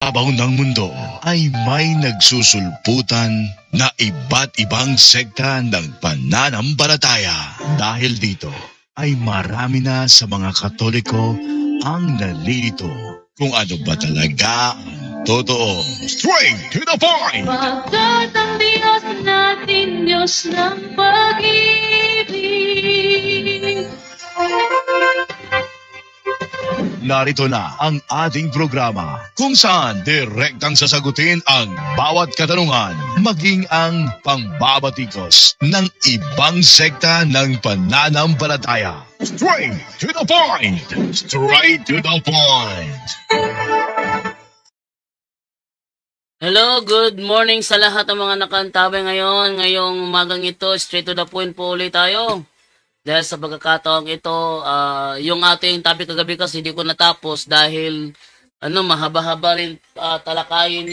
ibabaw ng mundo ay may nagsusulputan na iba't ibang sekta ng pananampalataya. Dahil dito ay marami na sa mga Katoliko ang nalilito kung ano ba talaga ang totoo. Straight to the point! Pagkat ang Diyos natin, Diyos ng pag-ibig. Narito na ang ating programa kung saan direktang sasagutin ang bawat katanungan maging ang pangbabatikos ng ibang sekta ng pananampalataya. Straight to the point! Straight to the point! Hello, good morning sa lahat ng mga nakantabay ngayon. Ngayong umagang ito, straight to the point po ulit tayo. Dahil sa pagkakataong ito, yung ating topic kagabi kasi hindi ko natapos dahil mahaba-haba rin talakayin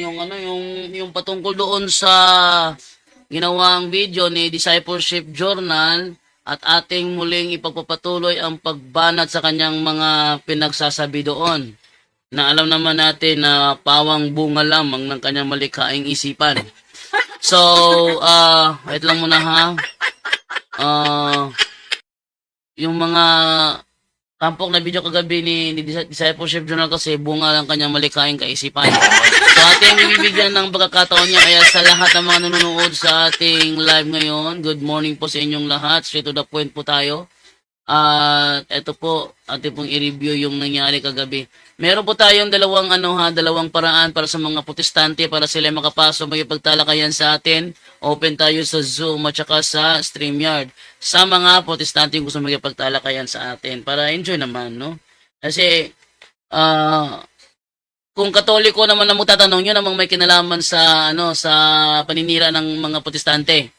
yung patungkol doon sa ginawang video ni Discipleship Journal at ating muling ipagpapatuloy ang pagbanat sa kanyang mga pinagsasabi doon. Na alam naman natin na pawang bunga lamang ng kanyang malikhaing isipan. So, wait lang muna ha. Yung mga tampok na video kagabi ni Discipleship Journal kasi bunga lang kanyang malikhaing kaisipan. So, ating bibigyan ng pagkakataon niya. Kaya sa lahat ng mga nanonood sa ating live ngayon, good morning po sa inyong lahat. Straight to the point po tayo. At ito po, ating pong i-review yung nangyari kagabi. Meron po tayong dalawang paraan para sa mga protestante para sila makapasok magipagtalakayan sa atin. Open tayo sa Zoom at saka sa StreamYard. Sa mga protestante yung gusto magipagtalakayan sa atin para enjoy naman, no? Kasi kung Katoliko naman ang magtatanong, yun namang may kinalaman sa sa paninira ng mga protestante.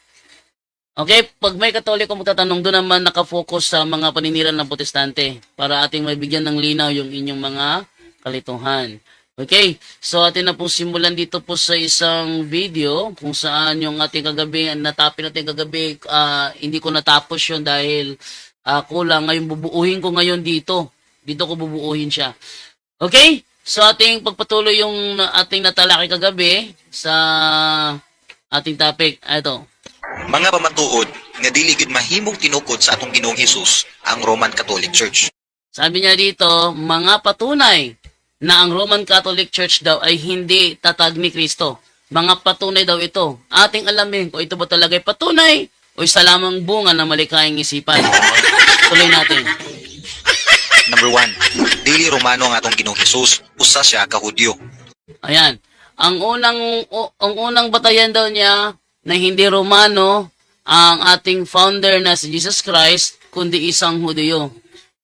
Okay, pag may Katoliko magtatanong, doon naman nakafocus sa mga paninira ng protestante para ating mabigyan ng linaw yung inyong mga kalituhan. Okay, so atin na po simulan dito po sa isang video kung saan yung ating kagabi, natapin natin kagabi, hindi ko natapos yun dahil kulang. Ngayon bubuuhin ko ngayon dito. Dito ko bubuuhin siya. Okay, so ating pagpatuloy yung ating natalakay kagabi sa ating topic. Ito. Mga pamatuod nga dili gid mahimong tinukod sa atong Ginoong Hesus ang Roman Catholic Church. Sabi niya dito, mga patunay na ang Roman Catholic Church daw ay hindi tatag ni Kristo. Mga patunay daw ito. Ating alamin kung ito ba talaga ay patunay o isa lamang bunga ng malikhaing isipan. Tuloy natin. Number 1, dili Romano ang atong Ginoong Hesus, usa siya ka Hudyo. Ayan. Ang unang batayan daw niya na hindi Romano ang ating founder na si Jesus Christ, kundi isang Hudyo.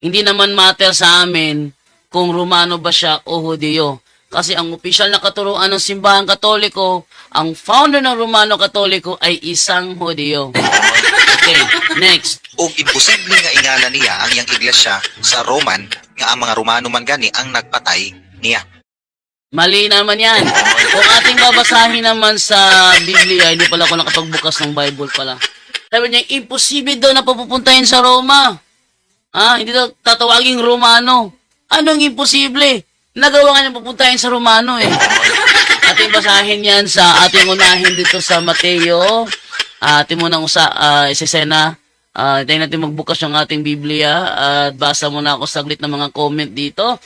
Hindi naman matter sa amin kung Romano ba siya o Hudyo. Kasi ang opisyal na katuruan ng simbahan Katoliko, ang founder ng Romano Katoliko ay isang Hudyo. Okay, next. Og imposible nga ingala niya ang iyang iglesia sa Roman nga ang mga Romano man gani ang nagpatay niya. Mali naman yan. Kung ating babasahin naman sa Biblia, hindi pala ako nakapagbukas ng Bible pala. Sabi niya, imposible daw na papupuntahin sa Roma. Hindi daw tatawaging Romano. Anong imposible? Nagawa nga niya papuntahin sa Romano eh. Ating basahin yan sa ating unahin dito sa Mateo. Ating munang isesena. Tayo natin magbukas yung ating Biblia. At basa muna ako saglit ng mga comment dito.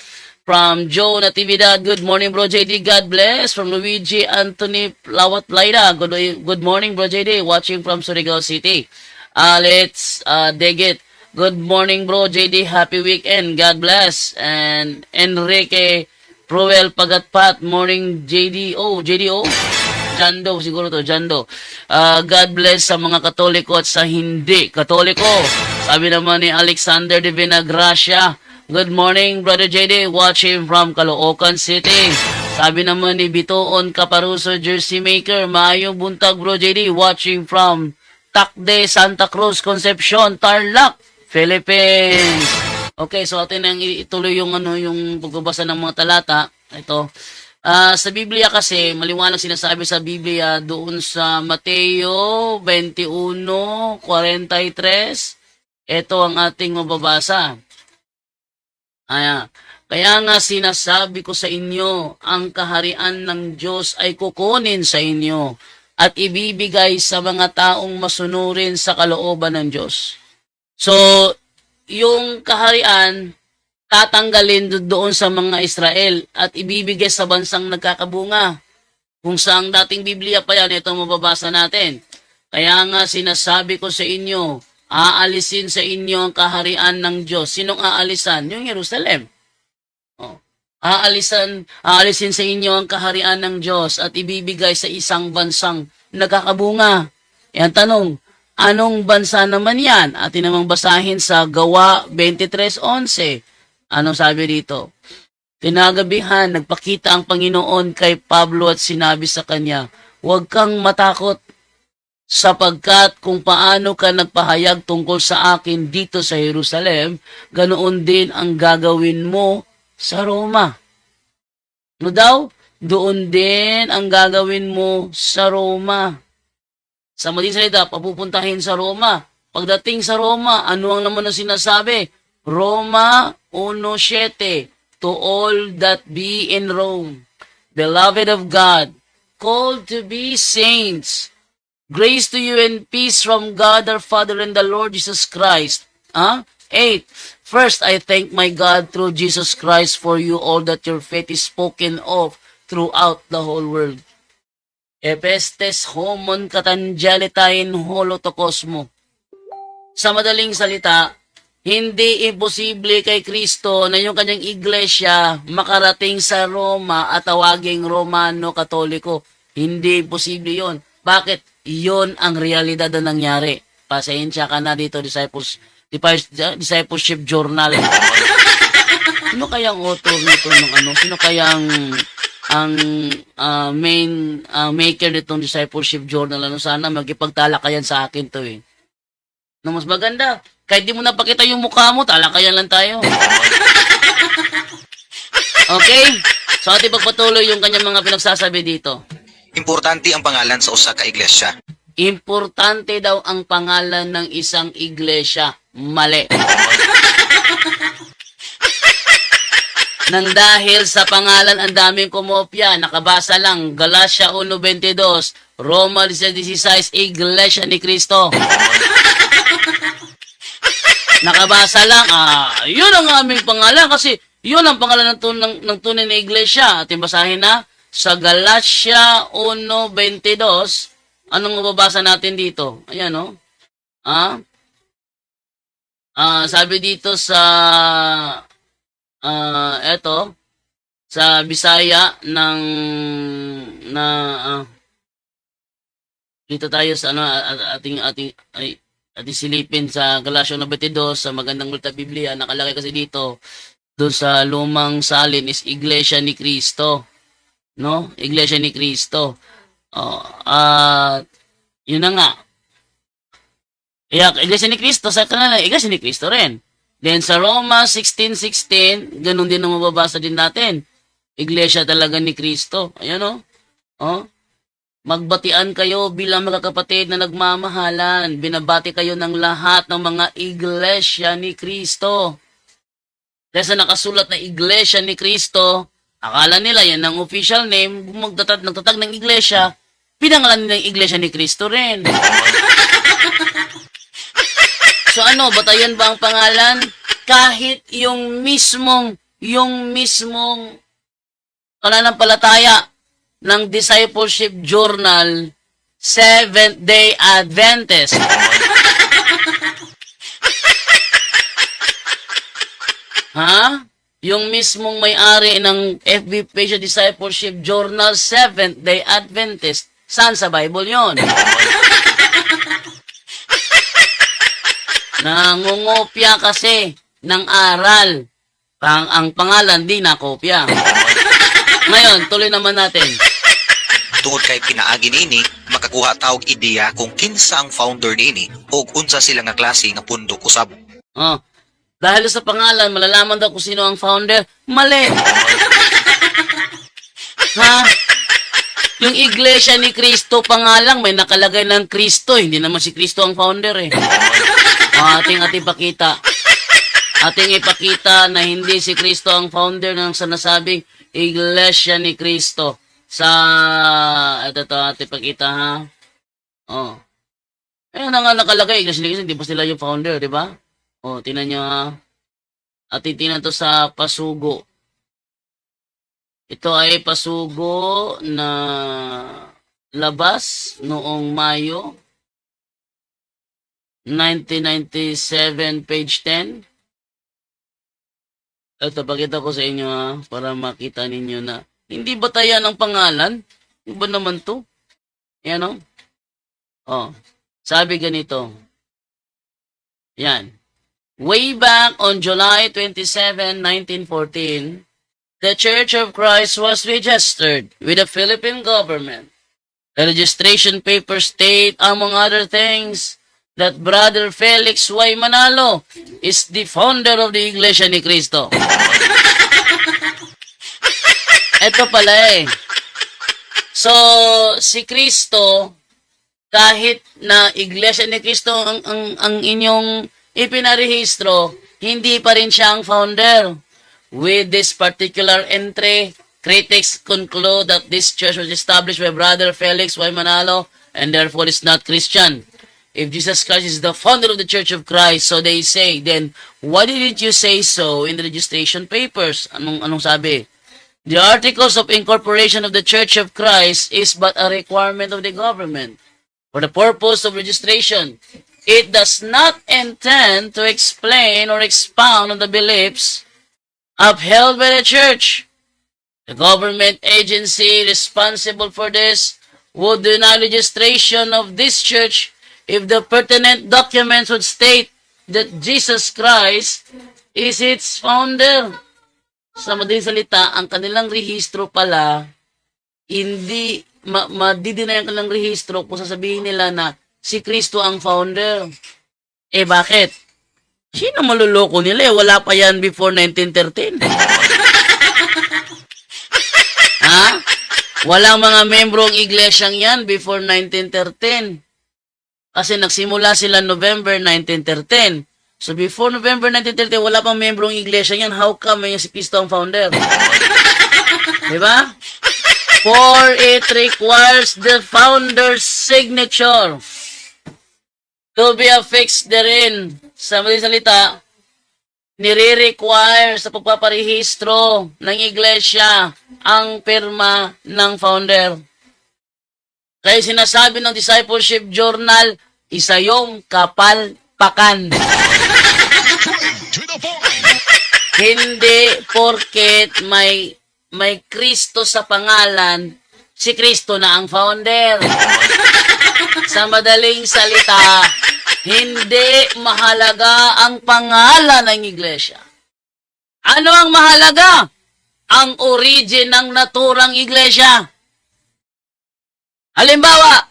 From Joe Natividad, good morning bro JD, God bless. From Luigi Anthony Lawat Laida, good morning bro JD, watching from Surigao City. Let's dig it. Good morning bro JD, happy weekend, God bless. And Enrique Proel Pagatpat, morning JDO. Jando, siguro to, Jando. God bless sa mga Katoliko at sa hindi Katoliko. Sabi naman ni Alexander de Vinagracia, good morning, Brother JD, watching from Caloocan City. Sabi naman ni Bitoon Caparuso, Jersey Maker, maayong buntag, Bro JD, watching from Tacde, Santa Cruz, Concepcion, Tarlac, Philippines. Okay, so atin nang ituloy yung yung pagbabasa ng mga talata. Ito. Sa Biblia kasi, maliwanag sinasabi sa Biblia doon sa Mateo 21:43. Ito ang ating mababasa. Kaya nga sinasabi ko sa inyo, ang kaharian ng Diyos ay kukunin sa inyo at ibibigay sa mga taong masunurin sa kalooban ng Diyos. So, yung kaharian, tatanggalin doon sa mga Israel at ibibigay sa bansang nagkakabunga. Kung saang dating Biblia pa yan, ito mababasa natin. Kaya nga sinasabi ko sa inyo, aalisin sa inyo ang kaharian ng Diyos. Sinong aalisan? Yung Jerusalem. Aalisin sa inyo ang kaharian ng Diyos at ibibigay sa isang bansang nagkakabunga. Yan tanong, anong bansa naman yan? Atin namang basahin sa Gawa 23:11. Anong sabi dito? Tinagabihan, nagpakita ang Panginoon kay Pablo at sinabi sa kanya, huwag kang matakot sapagkat kung paano ka nagpahayag tungkol sa akin dito sa Jerusalem, ganoon din ang gagawin mo sa Roma. No daw? Doon din ang gagawin mo sa Roma. Sa madaling salita, papupuntahin sa Roma. Pagdating sa Roma, ano ang naman ang sinasabi? Roma 1:7, to all that be in Rome, beloved of God, called to be saints, grace to you and peace from God our Father and the Lord Jesus Christ. 8. First, I thank my God through Jesus Christ for you all that your faith is spoken of throughout the whole world. Epestes homon katanjalitain holotokosmo. Sa madaling salita, hindi imposible kay Kristo na yung kanyang iglesia makarating sa Roma at tawaging Romano Katoliko. Hindi imposible yon. Bakit? Yon ang realidad na nangyari. Pasensya ka na dito, Discipleship Journal. Sino kayang author nito ng ano? Sino kayang ang main maker nitong Discipleship Journal? Ano, sana magipagtalakayan sa akin to eh. No, mas maganda. Kahit di mo napakita yung mukha mo, talakayan lang tayo. Okay? So ating pagpatuloy yung kanyang mga pinagsasabi dito. Importante ang pangalan sa usa ka iglesia. Importante daw ang pangalan ng isang iglesia. Mali. Nang dahil sa pangalan, ang daming kumopya. Nakabasa lang, Galatia 1:22, Roma 16, Iglesia ni Cristo. Nakabasa lang, yun ang aming pangalan kasi yun ang pangalan ng tunay na iglesia. Ating basahin na sa Galatia 1:22. Anong mababasa natin dito? Ayan, no? Sabi dito sa eto sa Bisaya dito tayo sa ating silipin sa Galatia 1:22 sa magandang Multa Biblia. Nakalagay kasi dito doon sa lumang salin is Iglesia ni Cristo. No? Iglesia ni Cristo. Yun na nga. Iglesia ni Cristo, sa kanila, Iglesia ni Cristo rin. Then sa Roma 16:16, ganun din ang mababasa din natin. Iglesia talaga ni Cristo. Ayan Magbatian kayo bilang mga kapatid na nagmamahalan. Binabati kayo ng lahat ng mga iglesia ni Cristo. Kasi nakasulat na Iglesia ni Cristo, akala nila yan ang official name, nagtatag ng iglesia, pinangalan nila yung Iglesia ni Cristo rin. So batayan ba ang pangalan? Kahit yung mismong pananampalataya ng Discipleship Journal, Seventh-day Adventist. Yung mismong may-ari ng FB page sa Discipleship Journal, Seventh-day Adventist. Saan sa Bible yon? Nangungopya kasi ng aral. Ang pangalan di nakopya. Ngayon, tuloy naman natin. Tungod kay pinaagi niini, makakuha tawag ideya kung kinsa ang founder niini o unsa sila nga klase nga pundok usab. Dahil sa pangalan, malalaman daw kung sino ang founder. Mali. Yung Iglesia ni Cristo pangalang may nakalagay ng Cristo. Hindi naman si Cristo ang founder eh. Ating pakita. ating ipakita na hindi si Kristo ang founder ng sinasabing Iglesia ni Kristo. Ito ating ipakita ha. Oh. Ayun na nga nakalagay, Iglesia ni Kristo, hindi pa sila yung founder, di ba? Oh, tingnan nyo ha. At titingnan to sa pasugo. Ito ay pasugo na labas noong Mayo 1997, page 10. Ito, pakita ko sa inyo ha, para makita ninyo na hindi batayan ang pangalan. Iba naman to. Yan o. Oh, sabi ganito. Yan. Way back on July 27, 1914, the Church of Christ was registered with the Philippine government. The registration papers state, among other things, that Brother Felix Y. Manalo is the founder of the Iglesia ni Cristo. Ito pala eh. So, si Cristo, kahit na Iglesia ni Cristo ang inyong ipinarehistro, hindi pa rin siya ang founder. With this particular entry, critics conclude that this church was established by Brother Felix Y. Manalo and therefore is not Christian. If Jesus Christ is the founder of the Church of Christ, so they say, then why didn't you say so in the registration papers? Anong sabi? The articles of incorporation of the Church of Christ is but a requirement of the government for the purpose of registration. It does not intend to explain or expound on the beliefs upheld by the church. The government agency responsible for this would deny registration of this church if the pertinent documents would state that Jesus Christ is its founder. Sa madaling salita, ang kanilang rehistro pala, hindi madidinay ang kanilang rehistro kung sasabihin nila na si Kristo ang founder. Eh bakit? Sino maluloko nila eh? Wala pa yan before 1913. Ha? Walang mga membrong iglesyang yan before 1913. Kasi nagsimula sila November 1913. So before November 1913, wala pang membrong iglesia yan. How come may si Kristo ang founder? Diba? For it requires the founder's signature to be affixed therein. Sa madaling salita, nire-require sa pagpaparehistro ng iglesia ang pirma ng founder. Kaya sinasabi ng Discipleship Journal, isa yung kapalpakan. To the point. Hindi porket may Kristo sa pangalan, si Kristo na ang founder. Sa madaling salita, hindi mahalaga ang pangalan ng iglesia. Ano ang mahalaga? Ang origin ng naturang iglesia. Halimbawa,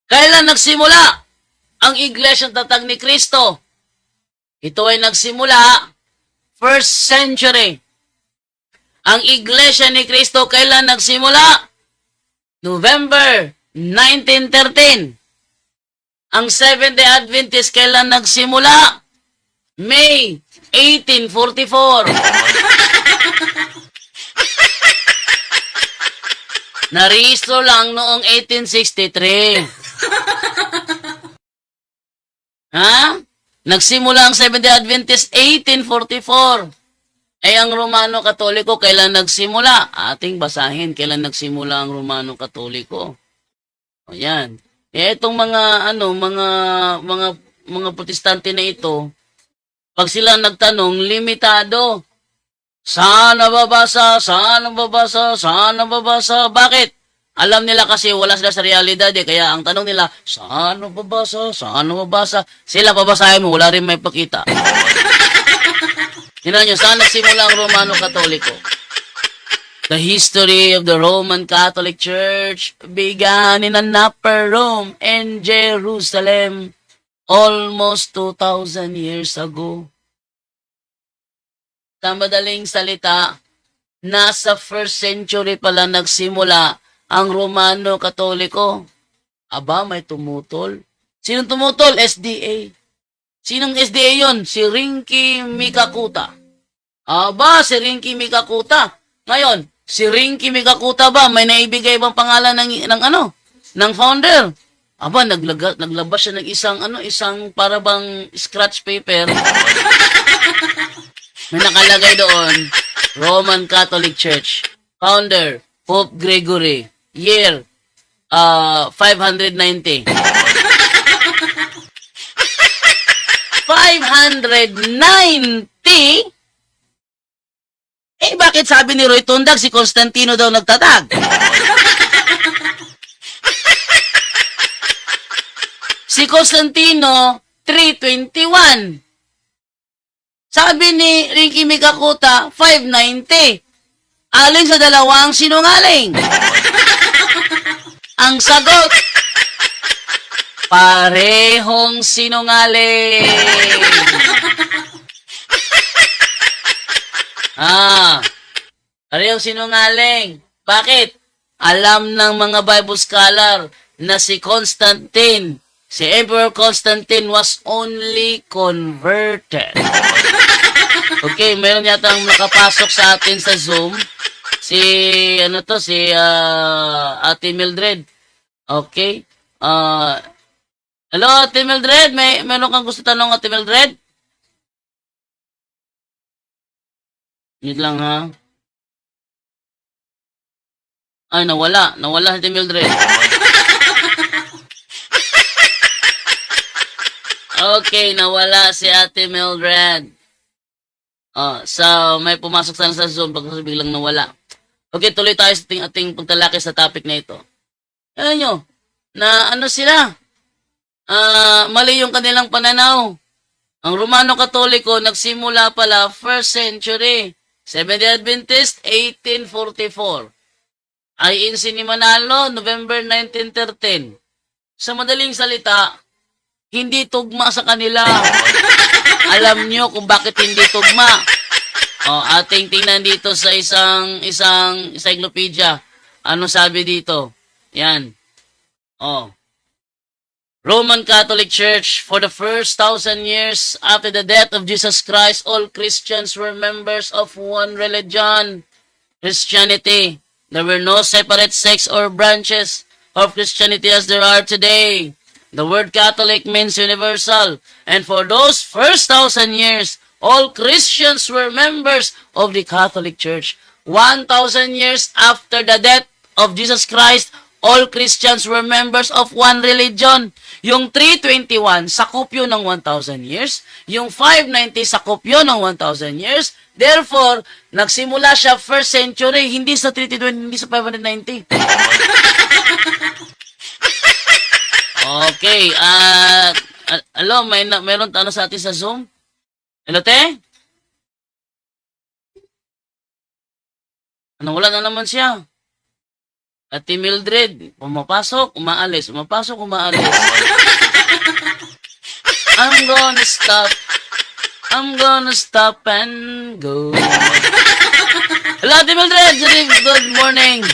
kailan nagsimula ang iglesyang tatag ni Kristo? Ito ay nagsimula 1st century. Ang iglesia ni Kristo kailan nagsimula? November 1913. Ang Seventh-day Adventist kailan nagsimula? May 1844. Narehistro lang noong 1863. Ha? Nagsimula ang Seventh-day Adventist 1844. Eh, ang Romano Katoliko, kailan nagsimula? Ating basahin, kailan nagsimula ang Romano Katoliko. O yan. Eh, itong mga protestante na ito, pag sila nagtanong, limitado. Saan nababasa? Saan nababasa? Saan nababasa? Bakit? Alam nila kasi wala sila sa realidad eh. Kaya ang tanong nila, saan nababasa? Saan nababasa? Sila pabasahin mo, wala rin may pakita. Tingnan nyo, saan nagsimula ang Romano Katoliko? The history of the Roman Catholic Church began in an upper Rome and Jerusalem almost 2,000 years ago. Sa madaling salita, nasa 1st century pala nagsimula ang Romano Katoliko. Aba, may tumutol. Sinong tumutol? SDA. Sinong SDA yon? Si Rinky Mikakuta. Aba, si Rinky Mikakuta. Ngayon, si Rinky Mikakuta ba may naibigay bang pangalan ng founder? Aba, naglabas siya ng isang para bang scratch paper. May nakalagay doon, Roman Catholic Church, founder, Pope Gregory, year, 590. 590? Eh, bakit sabi ni Roy Tundag si Constantino daw nagtatag? Si Constantino, 321. Sabi ni Ricky Mikakuta, 590. Alin sa dalawang sinungaling? Ang sagot, parehong sinungaling. Parehong sinungaling. Bakit? Alam ng mga Bible scholar na si Constantine, si Emperor Constantine was only converted. Okay, meron yata ang nakapasok sa atin sa Zoom. Si Ate Mildred. Okay. Hello, Ate Mildred. Meron kang gusto tanong, Ate Mildred? Yun lang, ha? Ay, nawala. Nawala si Ate Mildred. Okay, nawala si Ate Mildred. So, may pumasok sana sa Zoom pagkasa biglang nawala. Okay, tuloy tayo sa ating pagtalakay sa topic na ito. Alam nyo, na sila? Mali yung kanilang pananaw. Ang Romano Katoliko nagsimula pala 1st century. Seventh-day Adventist, 1844. INC ni Manalo, November 1913. Sa madaling salita, hindi tugma sa kanila. Alam nyo kung bakit hindi tugma. Ating tingnan dito sa isang encyclopedia. Ano sabi dito? Yan. Roman Catholic Church, for the first 1,000 years after the death of Jesus Christ, all Christians were members of one religion, Christianity. There were no separate sects or branches of Christianity as there are today. The word Catholic means universal, and for those first 1,000 years, all Christians were members of the Catholic Church. 1,000 years after the death of Jesus Christ, all Christians were members of one religion. Yung 321, sakop yun ng 1,000 years. Yung 590, sakop yun ng 1,000 years. Therefore, nagsimula siya 1st century, hindi sa 320, hindi sa 590. Okay, hello, meron sa atin sa Zoom? Hello, te? Wala na naman siya. Ate Mildred, pumapasok, umaalis, pumapasok, umaalis. I'm gonna stop and go. Hello, Ate Mildred, good morning.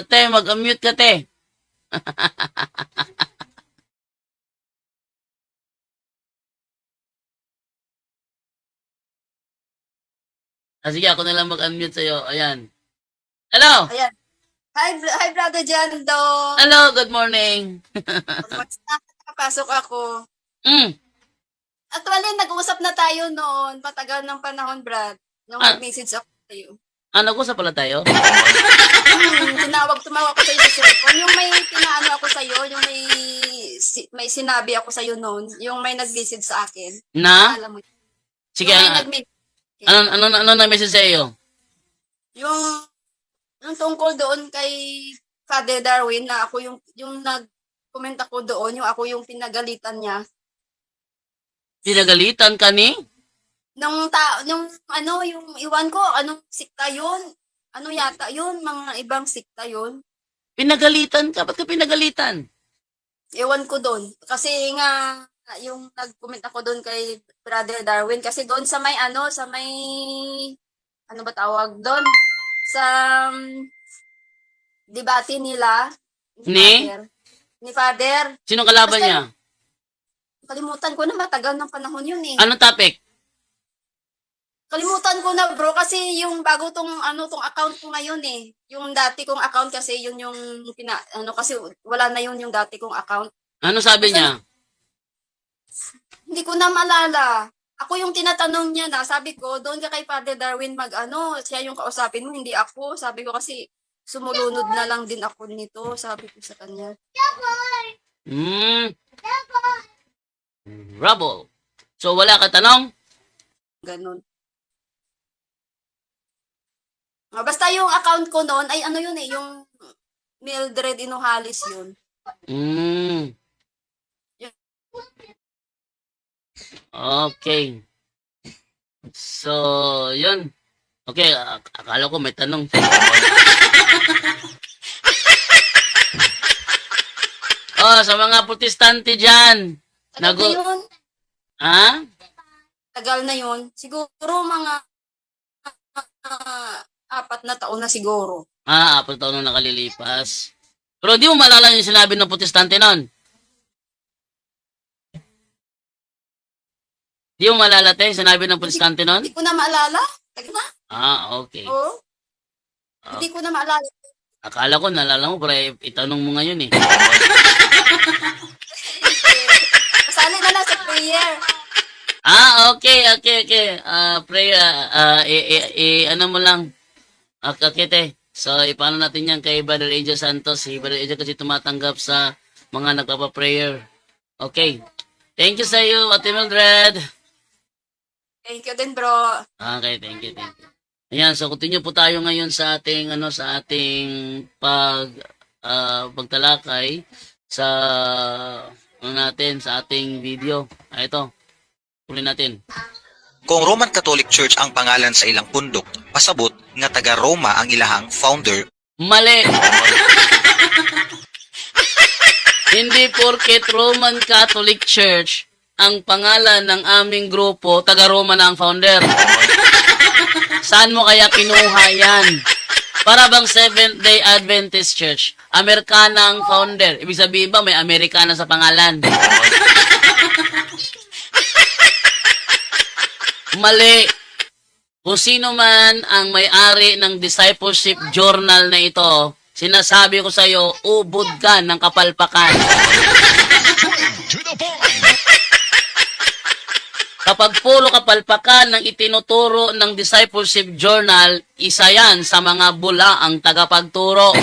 Te, mag-unmute ka, te. Sige, ako na lang mag-unmute sa'yo. Ayan. Hello! Ayan. Hi, Brother Jando. Hello, good morning. Nakapasok ako. Mm. Actually, nag-uusap na tayo noon, matagal ng panahon, Brad. Nung nag-message ako sa'yo. Nag-usap pala tayo? Tumawag ko sa'yo sa cellphone. Yung may pinaano ako sa'yo, yung may sinabi ako sa'yo noon, yung may nag-message sa akin. Na? Alam mo. Sige, Yung may nag-message. ano na message sa iyo? Yung tungkol doon kay Father Darwin na ako yung nag-comment ako doon, yung ako yung pinagalitan niya. Pinagalitan ka ni? Yung iwan ko, anong sikta yun? Ano yata yun? Mga ibang sikta yun? Pinagalitan ka? Ba't ka pinagalitan? Iwan ko doon. Kasi nga, yung nag-comment ako doon kay Brother Darwin, kasi doon sa may ano ba tawag doon? Sa debate nila. Ni? ni Father. Sino kalaban Basta niya? Kalimutan ko na, matagal ng panahon yun eh. Anong topic? Kalimutan ko na bro kasi yung bago tong tong account ko ngayon eh. Yung dati kong account kasi yun yung kasi wala na yun yung dati kong account. Ano sabi niya? Hindi ko na maalala. Ako yung tinatanong niya na, sabi ko, doon ka kay Father Darwin siya yung kausapin mo, hindi ako. Sabi ko kasi sumulunod na lang din ako nito, sabi ko sa kanya. Rubble. So, wala ka tanong? Ganun. Basta yung account ko noon ay yun eh, yung Mildred Inuhalis yun. Okay. So, yun. Okay, akala ko may tanong. Sa mga protestante dyan. Tagal na yun. Ha? Tagal na yun. Siguro mga 4 na taon na siguro. 4 taon na nakalilipas. Pero di mo maalala yung sinabi ng protestante nun? Di mo maalala tayo sinabi ng protestante nun? Hindi ko na maalala. Tagal na. Okay. Oo. Hindi ko na maalala. Akala ko naalala mo, pero itanong mo ngayon eh. Kasali na lang sa prayer. Okay. Prayer, ano mo lang, kakite. So, ipaano natin yan kay Brother Ejo Santos. Si Brother Ejo kasi tumatanggap sa mga nagpapa-prayer. Okay. Thank you sa iyo, Ate Mildred. Thank you din, bro. Okay, thank you. Ayan, so continue po tayo ngayon sa ating pagtalakay sa sa ating video. Ito. Tuloy natin. Kung Roman Catholic Church ang pangalan sa ilang pundok, pasabot nga taga Roma ang ilahang founder. Mali. Hindi porket Roman Catholic Church ang pangalan ng aming grupo, taga Roma na ang founder. Saan mo kaya kinuha yan? Para bang Seventh-day Adventist Church, Amerikana ang founder. Ibig sabihin ba may Amerikana sa pangalan? Mali. Kung sino man ang may-ari ng discipleship journal na ito, sinasabi ko sa iyo, ubod ka ng kapalpakan. To the point. Kapag puro kapalpakan ng itinuturo ng discipleship journal, isa yan sa mga bula ang tagapagturo.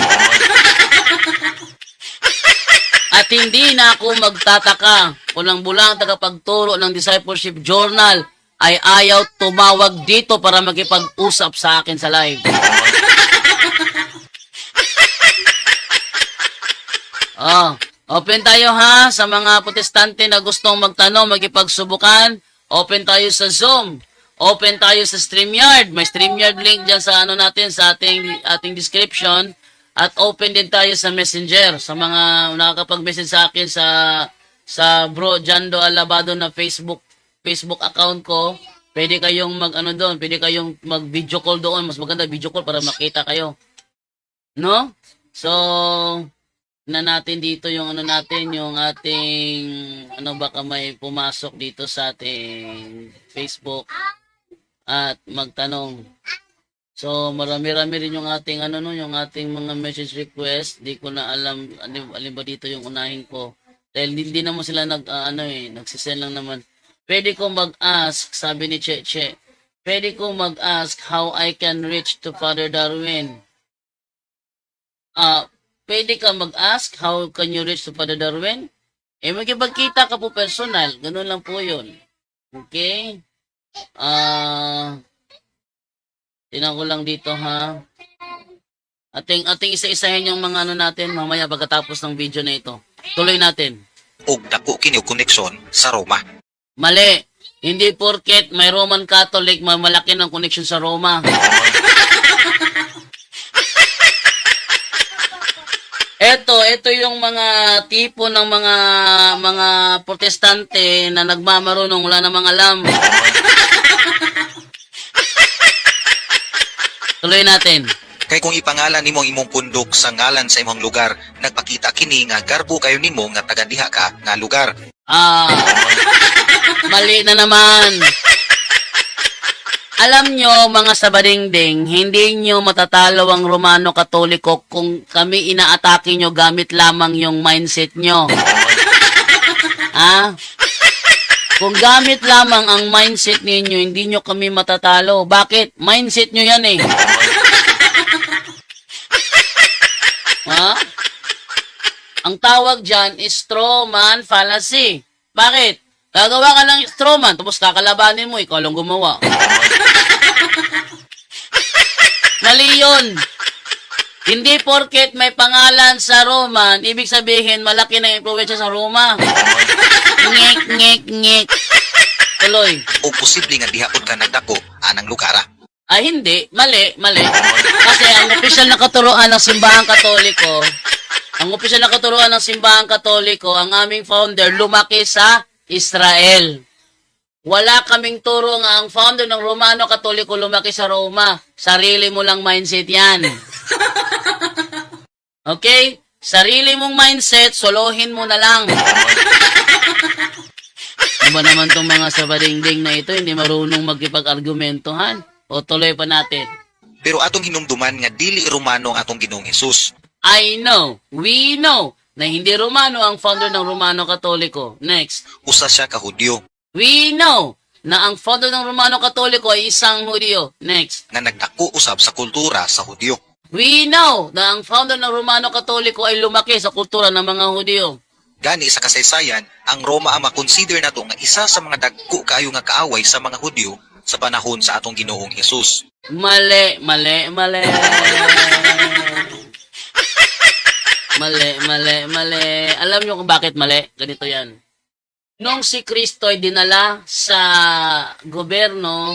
At hindi na ako magtataka kung ang bula ang tagapagturo ng discipleship journal ay ayaw tumawag dito para makipag-usap sa akin sa live. Open tayo ha sa mga protestante na gustong magtanong, makipagsubukan. Open tayo sa Zoom. Open tayo sa StreamYard. May StreamYard link dyan sa natin, sa ating description. At open din tayo sa Messenger. Sa mga nakakapag-message sa akin sa Bro Jando Alabado na Facebook account ko, pwede kayong doon, pwede kayong mag-video call doon. Mas maganda video call para makita kayo. No? So, natin dito yung yung ating baka may pumasok dito sa ating Facebook at magtanong. So marami-rami rin yung ating yung ating mga message request. Di ko na alam alin ba dito yung unahin ko. Dahil hindi naman sila nagsisend lang naman. Pwede ko mag-ask, sabi ni Cheche. Pwede ko mag-ask how I can reach to Father Darwin. Pwede ka mag-ask, how can you reach to Father Darwin? Magkipagkita ka po personal. Ganun lang po yun. Okay? Tingnan ko lang dito ha. Ating isa-isahin yung mga natin mamaya pagkatapos ng video na ito. Tuloy natin. Og dako kini og koneksyon sa Roma. Mali. Hindi porket may Roman Catholic, malaki ng connection sa Roma. Ito yung mga tipo ng mga protestante na nagmamarunong, wala namang alam. Tuloy natin. Kay kung ipangalan nimo ang imong pundok sa ngalan sa imong lugar, nagpakita kini nga garbo kayo nimo nga taga diha ka nga lugar. Mali na naman. Alam nyo, mga sabadingding, hindi nyo matatalo ang Romano Katoliko kung kami inaatake nyo gamit lamang yung mindset nyo. Kung gamit lamang ang mindset ninyo, hindi nyo kami matatalo. Bakit? Mindset nyo yan eh. Ang tawag dyan is straw man fallacy. Bakit? Gagawa ka ng straw man, tapos kakalabanin mo, ikaw lang gumawa. Mali yun. Hindi porket may pangalan sa Roman, ibig sabihin malaki na impluwensya sa Roma. Ngek, ngek, ngek. Tuloy. O posible nga diha pod ka nagdako anang lugar. Hindi. Mali, mali. Kasi ang opisyal na katuruan ng Simbahang Katoliko, ang aming founder, lumaki sa Israel. Wala kaming turo nga ang founder ng Romano Katoliko lumaki sa Roma. Sarili mo lang mindset yan. Okay? Sarili mong mindset, solohin mo na lang. Ano ba naman itong mga sabadingding na ito, hindi marunong magkipag-argumentohan? O tuloy pa natin. Pero atong hinumduman nga dili Romano ang atong Ginoong Hesus. We know, na hindi Romano ang founder ng Romano Katoliko. Next. Usa siya ka Hudyo We know na ang founder ng Romano Katoliko ay isang Hudyo. Next. nga nagdako usab sa kultura sa Hudyo. We know na ang founder ng Romano Katoliko ay lumaki sa kultura ng mga Hudyo. Gani sa kasaysayan, ang Roma ang makonsider nato nga isa sa mga dagko kayo nga kaaway sa mga Hudyo sa panahon sa atong Ginoong Hesus. Mali, mali, mali. Mali. Alam nyo kung bakit mali? Ganito yan. Nung si Kristo ay dinala sa gobyerno,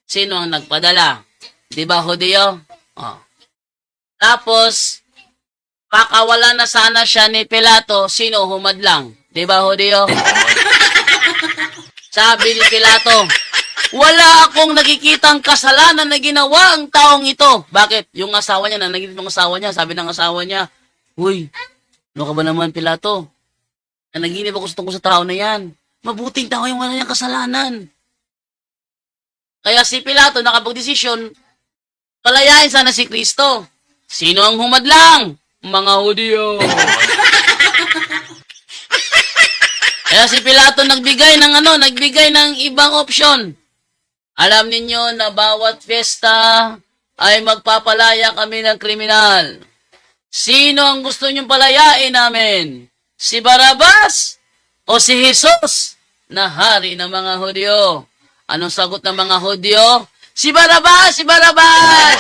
sino ang nagpadala? Di ba, Hudyo? Tapos, kakawala na sana siya ni Pilato, sino humadlang? Di ba, Hudyo? Sabi ni Pilato, wala akong nakikitang kasalanan na ginawa ang taong ito. Bakit? Yung asawa niya, nanagin ng asawa niya, sabi ng asawa niya, uy, ano ka ba naman, Pilato? Nanaginip ako sa tungkol sa tao na yan. Mabuting tao yung wala niyang kasalanan. Kaya si Pilato nakapag-desisyon, palayain sana si Kristo. Sino ang humadlang? Mga Hudyo. Kaya si Pilato nagbigay ng ibang opsyon. Alam ninyo na bawat fiesta ay magpapalaya kami ng kriminal. Sino ang gusto niyong palayain namin? Si Barabas o si Jesus na hari ng mga Hudyo? Anong sagot ng mga Hudyo? Si Barabas! Si Barabas!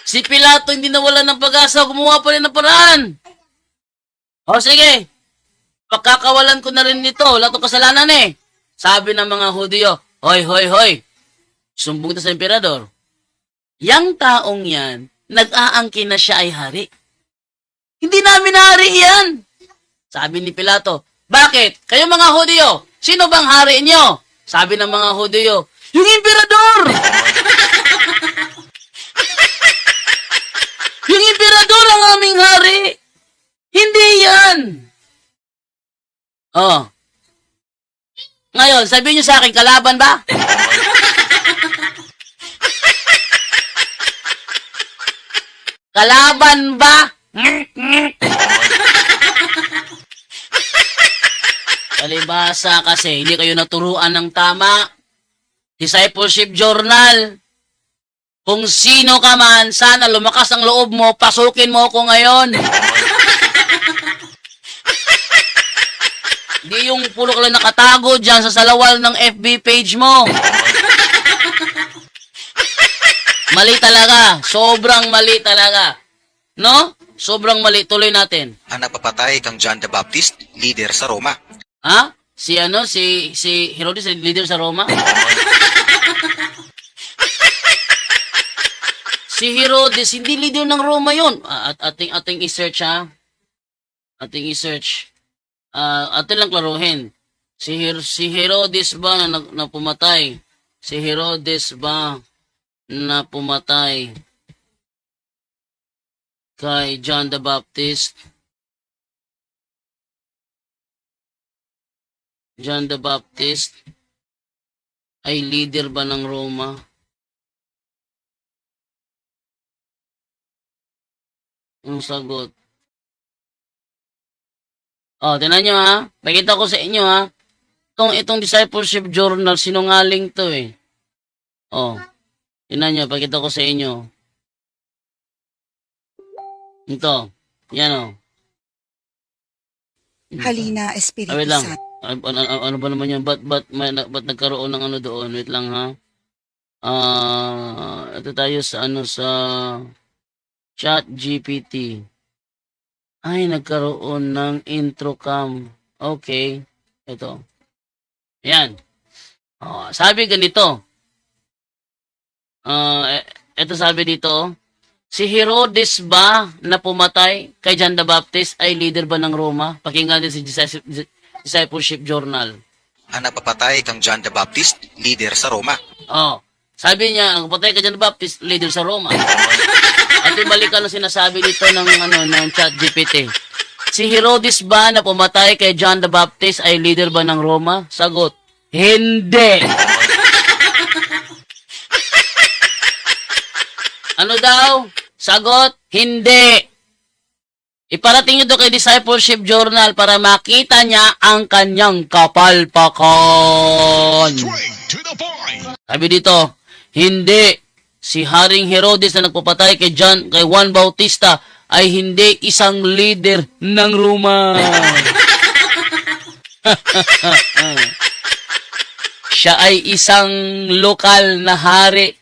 Si Pilato hindi nawala ng pag-asa, gumawa pa rin ng paraan. O sige, pagkakawalan ko na rin nito, wala itong kasalanan eh. Sabi ng mga Hudyo, hoy, sumbong na sa emperador. Yang taong yan, nag-aangkin na siya ay hari. Hindi namin hari yan. Sabi ni Pilato, bakit? Kayo mga Hudyo, sino bang hari niyo? Sabi ng mga Hudyo, yung emperador! Yung emperador ang aming hari! Hindi yan! Ngayon, sabihin niyo sa akin, kalaban ba? Kalaban ba? Palibasa kasi, hindi kayo naturuan ng tama. Discipleship journal. Kung sino ka man, sana lumakas ang loob mo, pasukin mo ako ngayon. Hindi yung puro ka lang nakatago dyan sa salawal ng FB page mo. Mali talaga. Sobrang mali talaga. No? Sobrang mali. Tuloy natin. Ang nagpapatay kang John the Baptist, leader sa Roma. Ha? Si Herodes, leader sa Roma? Si Herodes, hindi leader ng Roma yun. Ating i-search ha. Ating i-search. Atin lang klaruhin. Si Herodes ba na pumatay? Si Herodes ba na pumatay kay John the Baptist? John the Baptist ay leader ba ng Roma? Ang sagot. Tingnan nyo ha. Pakita ko sa inyo ha. Itong discipleship journal, sinungaling to eh. Tingnan nyo, pakita ko sa inyo. Ito. Yan Halina, Espiritu Wait lang. Santo. Ano ba naman yan? Ba't nagkaroon ng ano doon? Wait lang ha. Ito tayo sa sa ChatGPT. Ay, nagkaroon ng introcam. Okay. Ito. Yan. Sabi ganito. Ito sabi dito. Si Herodes ba na pumatay kay John the Baptist ay leader ba ng Roma? Pakinggan din si Discipleship Journal. Ang napapatay kang John the Baptist, leader sa Roma. Sabi niya, ang patay kay John the Baptist, leader sa Roma. At ibalikan ang sinasabi dito ng ChatGPT. Si Herodes ba na pumatay kay John the Baptist ay leader ba ng Roma? Sagot, hindi. Ano daw? Sagot, hindi. Iparating nyo doon kay Discipleship Journal para makita niya ang kanyang kapalpakan. Straight to the point. Sabi dito, hindi. Si Haring Herodes na nagpapatay kay Juan Bautista ay hindi isang leader ng Roma. Siya ay isang lokal na hari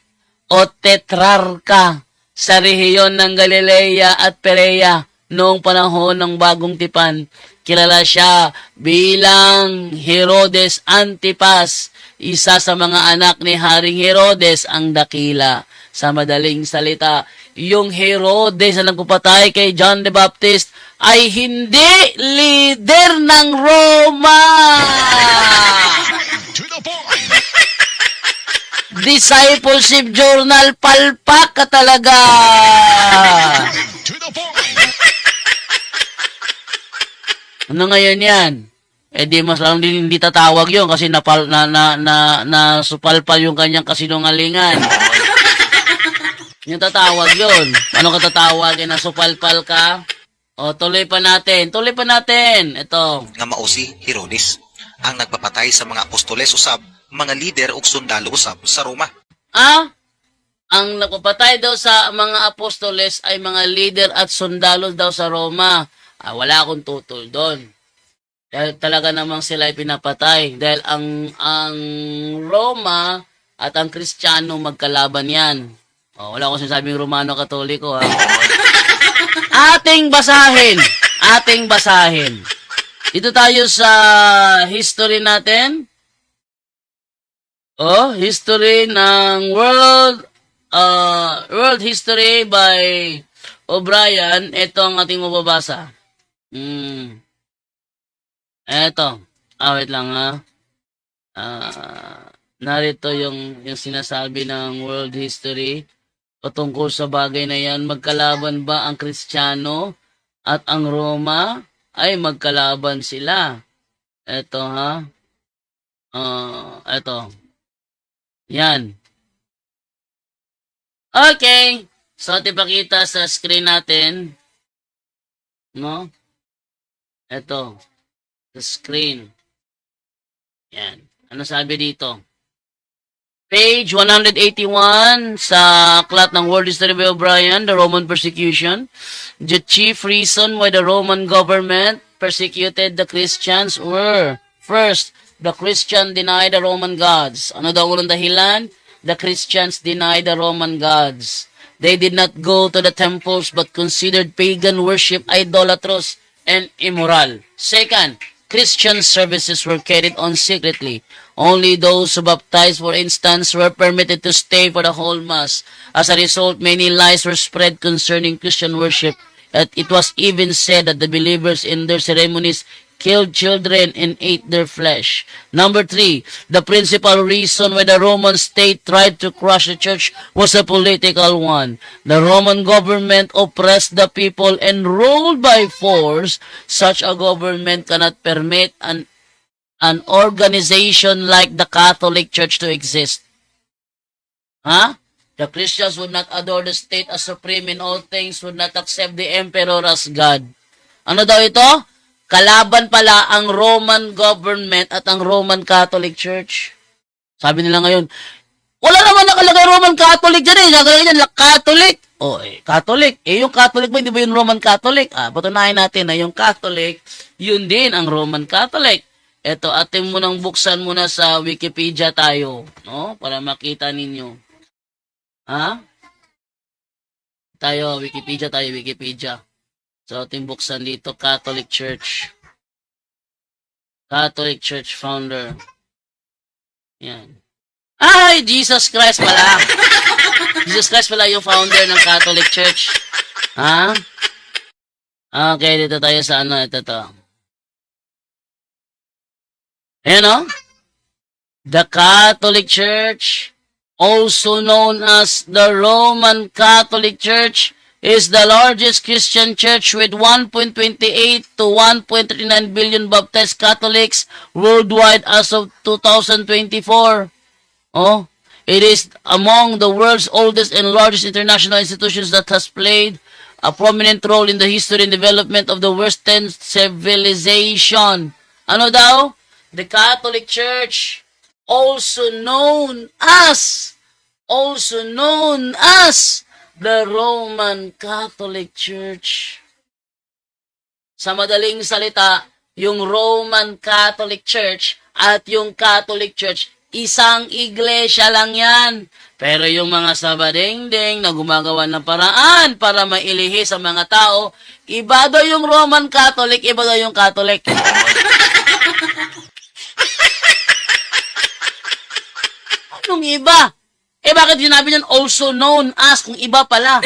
o tetrarka sa rehiyon ng Galilea at Perea noong panahon ng Bagong Tipan. Kilala siya bilang Herodes Antipas, isa sa mga anak ni Haring Herodes ang dakila. Sa madaling salita, yung Herodes na nagpapatay kay John the Baptist ay hindi leader ng Roma. To the point. Discipleship Journal, palpak ka talaga. To the point. Ano ngayon yan? Di mas lang hindi tatawag yun kasi nasupalpal yung kanyang kasinungalingan. Yung tatawag yun. Ano ka tatawagin na supalpal ka? Tuloy pa natin. Ito. Nga mao si Herodes, ang nagpapatay sa mga apostoles usab, mga lider ug sundalo usab sa Roma. Ang nagpapatay daw sa mga apostoles ay mga leader at sundalo daw sa Roma. Wala akong tutol doon. Dahil talaga namang sila ay pinapatay. Dahil ang Roma at ang Kristiyano magkalaban yan. Wala akong sinasabing Romano Katoliko ha. Ating basahin. Dito tayo sa history natin. History ng World History by O'Brien. Ito ang ating mababasa. Eto. Wait lang ha. Narito yung sinasabi ng World History patungkol sa bagay na yan. Magkalaban ba ang Kristiyano at ang Roma? Ay magkalaban sila. Eto ha. Eto. Yan. Okay. So, ipakita sa screen natin. No? Ito. Sa screen. Yan. Ano sabi dito? Page 181 sa aklat ng World History by O'Brien, The Roman Persecution. The chief reason why the Roman government persecuted the Christians were, first, the Christian denied the Roman gods. Ano daw unang dahilan? The Christians denied the Roman gods. They did not go to the temples but considered pagan worship idolatrous and immoral. Second, Christian services were carried on secretly. Only those who baptized, for instance, were permitted to stay for the whole Mass. As a result, many lies were spread concerning Christian worship. It was even said that the believers in their ceremonies killed children, and ate their flesh. Number 3, the principal reason why the Roman state tried to crush the church was a political one. The Roman government oppressed the people and ruled by force. Such a government cannot permit an organization like the Catholic Church to exist. Huh? The Christians would not adore the state as supreme in all things, would not accept the emperor as God. Ano daw ito? Kalaban pala ang Roman government at ang Roman Catholic Church. Sabi nila ngayon, wala naman nakalagay Roman Catholic dyan eh. Nakalagay dyan, Catholic. Catholic. Yung Catholic ba, hindi ba yung Roman Catholic? Patunayan natin na yung Catholic, yun din ang Roman Catholic. Ito, ating munang buksan muna sa Wikipedia tayo, no? Para makita ninyo. Wikipedia. So, ating buksan dito, Catholic Church. Catholic Church founder. Yan. Ay, Jesus Christ pala. Jesus Christ pala yung founder ng Catholic Church. Okay, dito tayo sa ito to. Ayan o. The Catholic Church, also known as the Roman Catholic Church, is the largest Christian church with 1.28 to 1.39 billion baptized Catholics worldwide as of 2024. It is among the world's oldest and largest international institutions that has played a prominent role in the history and development of the Western civilization. Ano daw? The Catholic Church, also known as the Roman Catholic Church. Sa madaling salita, yung Roman Catholic Church at yung Catholic Church, isang iglesia lang yan. Pero yung mga sabadengdeng na gumagawa ng paraan para mailihi sa mga tao, iba daw yung Roman Catholic, iba daw yung Catholic. Anong iba? Bakit sinabi niyan also known as kung iba pala?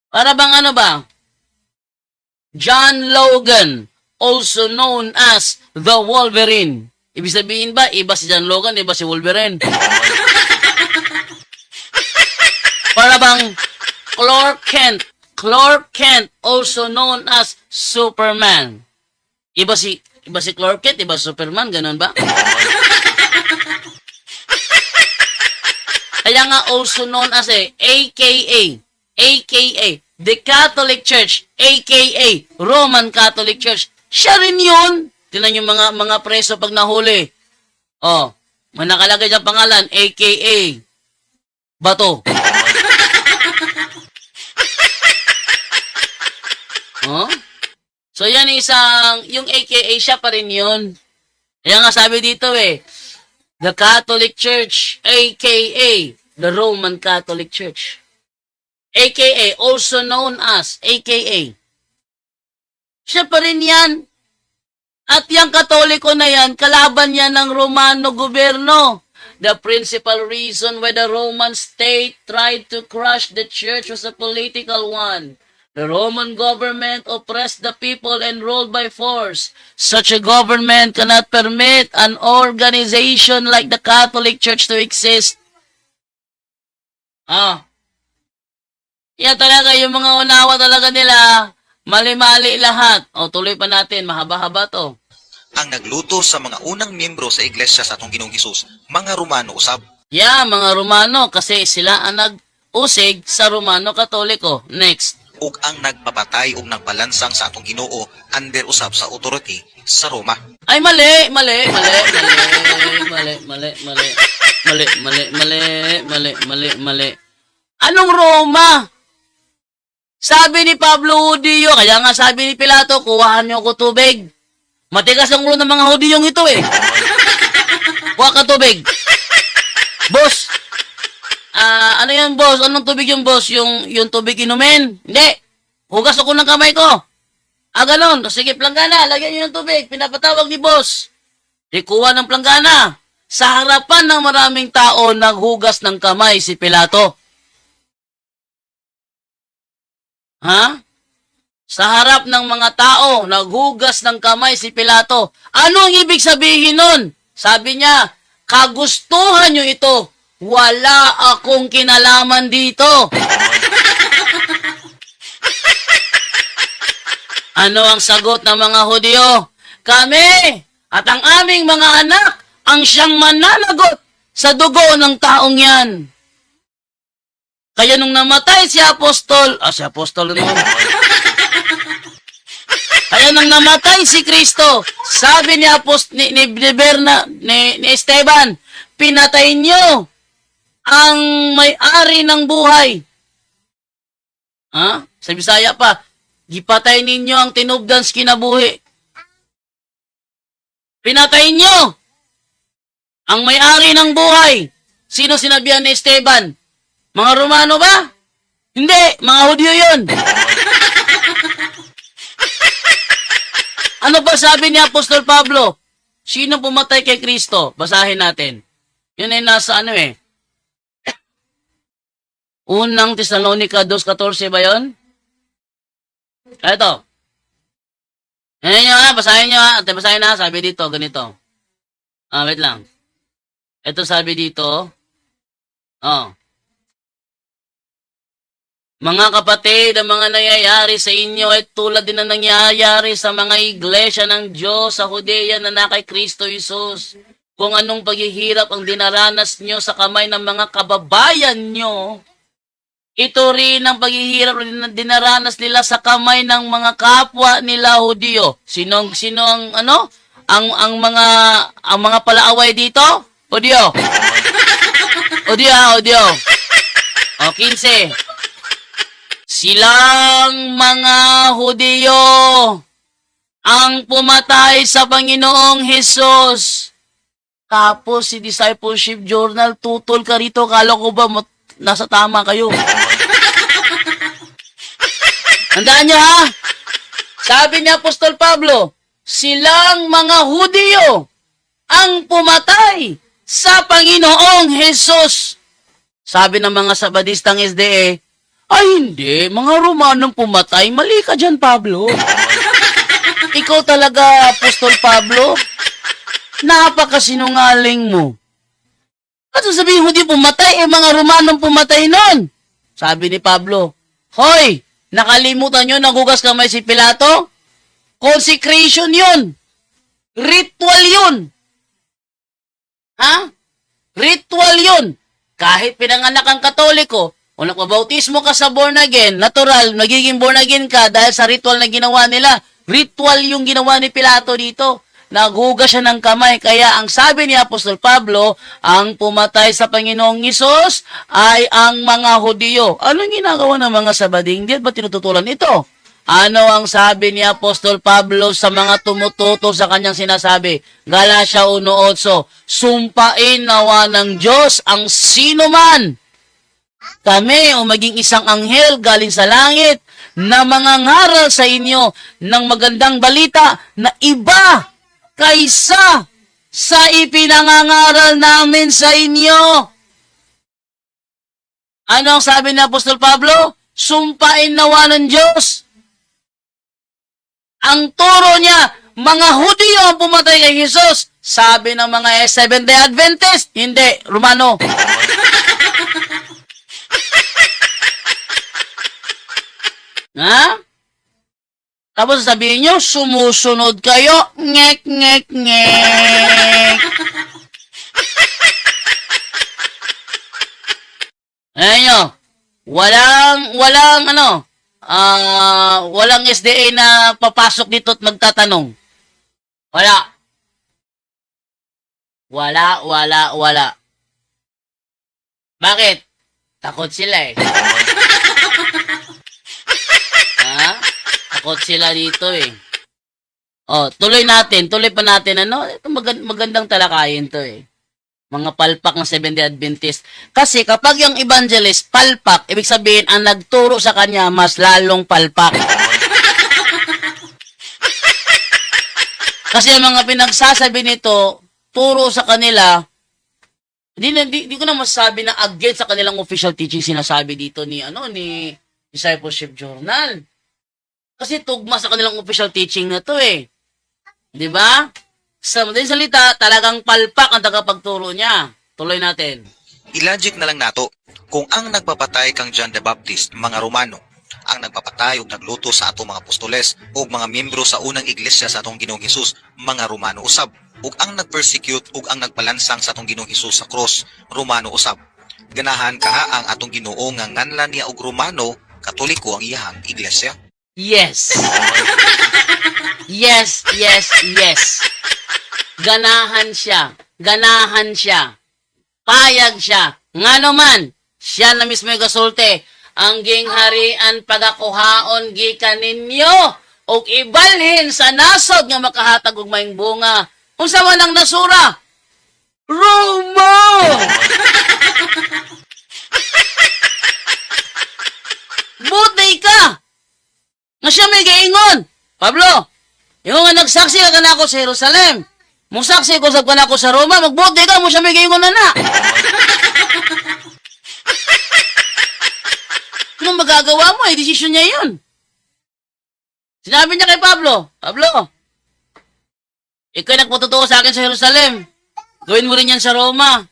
Para bang ano ba? John Logan, also known as the Wolverine. Ibig sabihin ba, iba si John Logan, iba si Wolverine? Para bang Clark Kent, also known as Superman. Iba si Clark Kent, iba Superman, ganun ba? Kaya nga also known as AKA, the Catholic Church, AKA Roman Catholic Church. Siya rin yun. Tingnan yung mga preso pag nahuli. May nakalagay dyan pangalan, AKA Bato. So yan yung AKA siya pa rin yun. Kaya nga sabi dito the Catholic Church, AKA the Roman Catholic Church. AKA, also known as, AKA. Siya pa rin yan. At yung Katoliko na yan, kalaban yan ng Romano gobyerno. The principal reason why the Roman state tried to crush the church was a political one. The Roman government oppressed the people and ruled by force. Such a government cannot permit an organization like the Catholic Church to exist. Yan talaga, yung mga unawa talaga nila, mali-mali lahat. Tuloy pa natin, mahaba-haba to. Ang nagluto sa mga unang miyembro sa iglesia sa atong Ginoong Hesus, mga Romano usab. Mga Romano, kasi sila ang nag-usig sa Romano Katoliko. Next. Ug ang nagpapatay ug nagpalansang sa atong Ginoo under usab sa authority sa Roma. Ay, mali. Anong Roma? Sabi ni Pablo Hudiyo, kaya nga sabi ni Pilato, kuhaan niyo ko tubig. Matigas ang ulo ng mga Hudiyong ito Kuha ka tubig. Boss, ano yan, boss? Anong tubig yung boss? Yung tubig inumin? Hindi. Hugas ako ng kamay ko. Ganon. Sige, planggana. Lagyan nyo ng tubig. Pinapatawag ni boss. Kuha ng planggana. Sa harapan ng maraming tao, naghugas ng kamay si Pilato. Ha? Sa harap ng mga tao, naghugas ng kamay si Pilato. Ano ang ibig sabihin nun? Sabi niya, kagustuhan nyo ito. Wala akong kinalaman dito. Ano ang sagot ng mga Hudyo? Kami at ang aming mga anak ang siyang mananagot sa dugo ng taong yan. Kaya nung namatay si Apostol, naman. Kaya nung namatay si Kristo, sabi ni Esteban, pinatay niyo ang may-ari ng buhay. Ha? Sa Bisaya pa, gipatay ninyo ang tinubdans kinabuhi. Pinatay niyo ang may-ari ng buhay. Sino sinabihan ni Esteban? Mga Romano ba? Hindi, mga Hudyo yun. Ano ba sabi ni Apostol Pablo? Sino pumatay kay Kristo? Basahin natin. Yun ay nasa Unang Tesalonica 2:14 ba yun? Ito. Ayan nyo ha, basahin nyo ha. Basahin na, sabi dito, ganito. Wait lang. Ito sabi dito. Mga kapatid, ang mga nangyayari sa inyo ay tulad din na nangyayari sa mga iglesia ng Diyos sa Judea na kay Kristo Jesus. Kung anong paghihirap ang dinaranas nyo sa kamay ng mga kababayan nyo, ito rin ang paghihirap na dinaranas nila sa kamay ng mga kapwa nila Hudyo. Sino ang mga palaaway dito? Hudyo. Hudyo. 15. Silang mga Hudyo ang pumatay sa Panginoong Hesus. Tapos si Discipleship Journal, tutol ka rito, kala ko ba nasa tama kayo? Tandaan niyo ha? Sabi ni Apostol Pablo, silang mga Hudyo ang pumatay sa Panginoong Hesus. Sabi ng mga Sabadistang SDA, ay hindi, mga Romanong pumatay. Mali ka dyan, Pablo. Ikaw talaga, Apostol Pablo. Napakasinungaling mo. At sabihin mo di pumatay, mga Romanong pumatay nun. Sabi ni Pablo, hoy, nakalimutan nyo nagugas kamay si Pilato? Consecration yun. Ritual yun. Ha? Ritual yun. Kahit pinanganak ang Katoliko, o nakabautismo ka sa born again, natural, nagiging born again ka dahil sa ritual na ginawa nila. Ritual yung ginawa ni Pilato dito. Naghugas siya ng kamay. Kaya ang sabi ni Apostol Pablo, ang pumatay sa Panginoong Hesus ay ang mga Hudyo. Anong ginagawa ng mga Sabading? Di ba tinututulan ito? Ano ang sabi ni Apostol Pablo sa mga tumututo sa kanyang sinasabi? Galatia 1:8, sumpain nawa ng Diyos ang sino man, kami o maging isang anghel galing sa langit na mangangaral sa inyo ng magandang balita na iba kaysa sa ipinangangaral namin sa inyo. Ano ang sabi ni Apostol Pablo? Sumpain nawa ng Diyos. Ang turo niya, mga Hudyo ang pumatay kay Jesus. Sabi ng mga Seventh-day Adventist, hindi, Romano. Ha? Tapos sabihin nyo, sumusunod kayo, ngek, ngek, ngek. Ayan nyo, walang SDA na papasok dito at magtatanong. Wala. Bakit? Takot sila eh. Ha? Takot sila dito eh. Tuloy pa natin. Ito magandang talakayin to eh. Mga palpak ng Seventh-day Adventist. Kasi kapag yung evangelist palpak, ibig sabihin ang nagturo sa kanya mas lalong palpak. Kasi ang mga pinagsasabi nito, turo sa kanila, di ko na masasabi na against sa kanilang official teaching sinasabi dito ni discipleship journal. Kasi tugma sa kanilang official teaching na to eh. Di ba? Sa madaling salita, talagang palpak ang tagapagturo niya. Tuloy natin. I-logic na lang nato, kung ang nagpapatay kang John the Baptist, mga Romano, ang nagpapatay ug nagluto sa atong mga apostoles ug mga miyembro sa unang iglesia sa atong Ginoong Hesus, mga Romano usab, ug ang nagpersecute ug ang nagpalansang sa atong Ginoong Hesus sa cross, Romano usab. Ganahan kaha ang atong Ginoo nga nganlan niya og Romano, Katoliko ang iyahang iglesia. Yes. Yes, yes, yes. Ganahan siya. Ganahan siya. Payag siya. Nga naman, siya na mismo yung gasulti. Ang gingharian pagakuhaon gikan ninyo og ibalhin sa nasod nga makahatag og maing bunga. Unsa man ang nasura? Roma! Buti ka! Nga siya may gaingon. Pablo, yung nga nagsaksi ka na ako sa Jerusalem. Musaksi ko sa kanako sa Roma, magbuti ka mo siya may gaingon na. Anong magagawa mo? Desisyon niya yun. Sinabi niya kay Pablo, Pablo, ikaw nagpatutuo sa akin sa Jerusalem. Gawin mo rin yan sa Roma.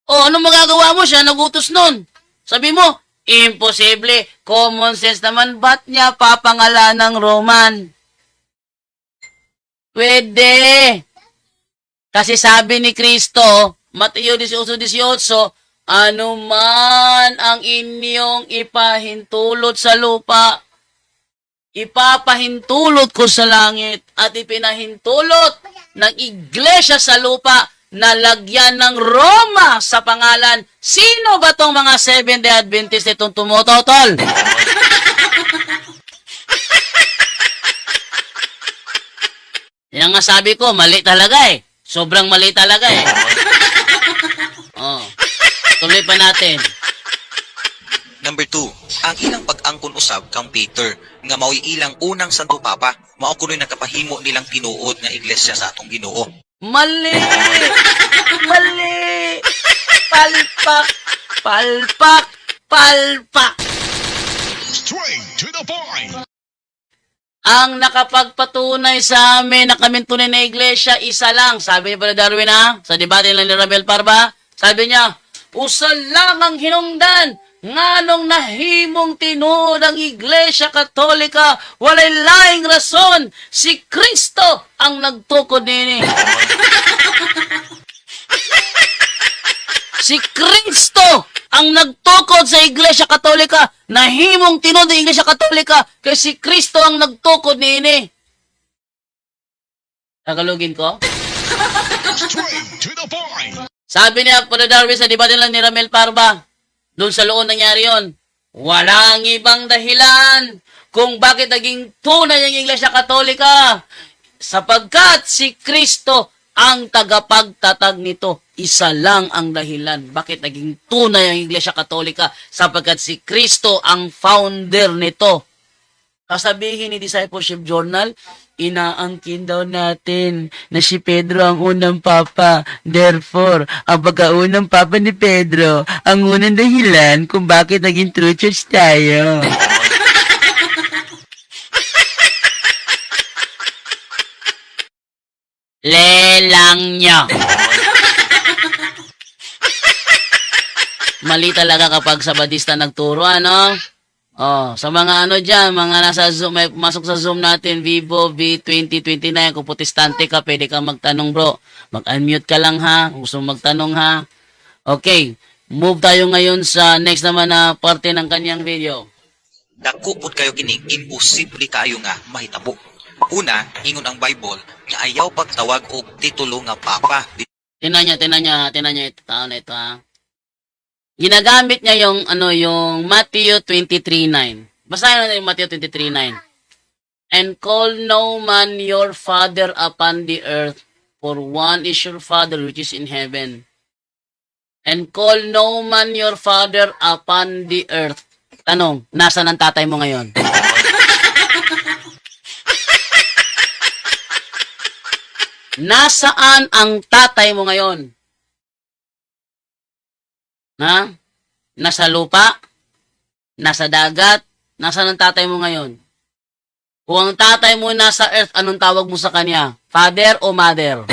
O, anong magagawa mo? Siya nagutos nun. Sabi mo, imposible. Common sense naman, ba't niya papangalan ng Roman? Pwede. Kasi sabi ni Kristo, Mateo 18:18, ano man ang inyong ipahintulot sa lupa, ipapahintulot ko sa langit, at ipinahintulot ng iglesia sa lupa na lagyan ng Roma sa pangalan. Sino ba tong mga Seventh-day Adventist itong tumutotol? Yan nga sabi ko, mali talaga eh. Sobrang mali talaga eh. Oh. Tuloy pa natin. Number 2, ang ilang pag-angkon usab kang Peter nga mao'y ilang unang Santo Papa, mao kuno'y nakapahimo nilang tinuod nga iglesia sa atong Ginoo. Mali! Mali! Palpak! Palpak! Palpak! Straight to the point. Ang nakapagpatunay sa amin na kaming tunay na iglesia, isa lang. Sabi niya Brother Darwin sa debate lang ni Ramel Parba, sabi niya, usa lang ang hinungdan, nganong nahimong tinuod ang iglesia katolika, walay laing rason, si Kristo ang nagtukod nini. Si Kristo ang nagtukod sa Iglesia Katolika, nahimong tinod ng Iglesia Katolika, kay si Kristo ang nagtukod niini. Tagalogin ko? Straight to the point. Sabi niya, Brother Darwin, sa debate lang ni Ramel Parba, doon sa loon nangyari yon. Walang ibang dahilan kung bakit naging tunay ang Iglesia Katolika, sapagkat si Kristo ang tagapagtatag nito. Isa lang ang dahilan bakit naging tunay ang Iglesia Katolika, sapagkat si Kristo ang founder nito. Kasabihin ni Discipleship Journal, inaangkin daw natin na si Pedro ang unang papa. Therefore, ang pagkaunang papa ni Pedro ang unang dahilan kung bakit naging true church tayo. Lelang nyo. Mali talaga kapag Sabadista nagturo, ano? Oh, sa mga ano dyan, mga nasa Zoom, may masok sa Zoom natin, Vivo V2029, kung protestante ka, pwede kang magtanong, bro. Mag-unmute ka lang, ha? Kung gusto mong magtanong, ha? Okay, move tayo ngayon sa next naman na parte ng kanyang video. Dako pud kayo kining imposible kayo nga mahitabo. Una, ingon ang Bible nga ayaw pagtawag og titulo nga papa. Tinan niya ito, tao na ito, ha? Ginagamit niya yung yung Matthew 23:9. Basahin natin yung Matthew 23:9. And call no man your father upon the earth, for one is your Father which is in heaven. And call no man your father upon the earth. Tanong, nasaan ang tatay mo ngayon? Nasaan ang tatay mo ngayon? Ha? Nasa lupa? nasa dagat, nasa ang tatay mo ngayon? Kung ang tatay mo nasa earth, anong tawag mo sa kanya? Father o mother?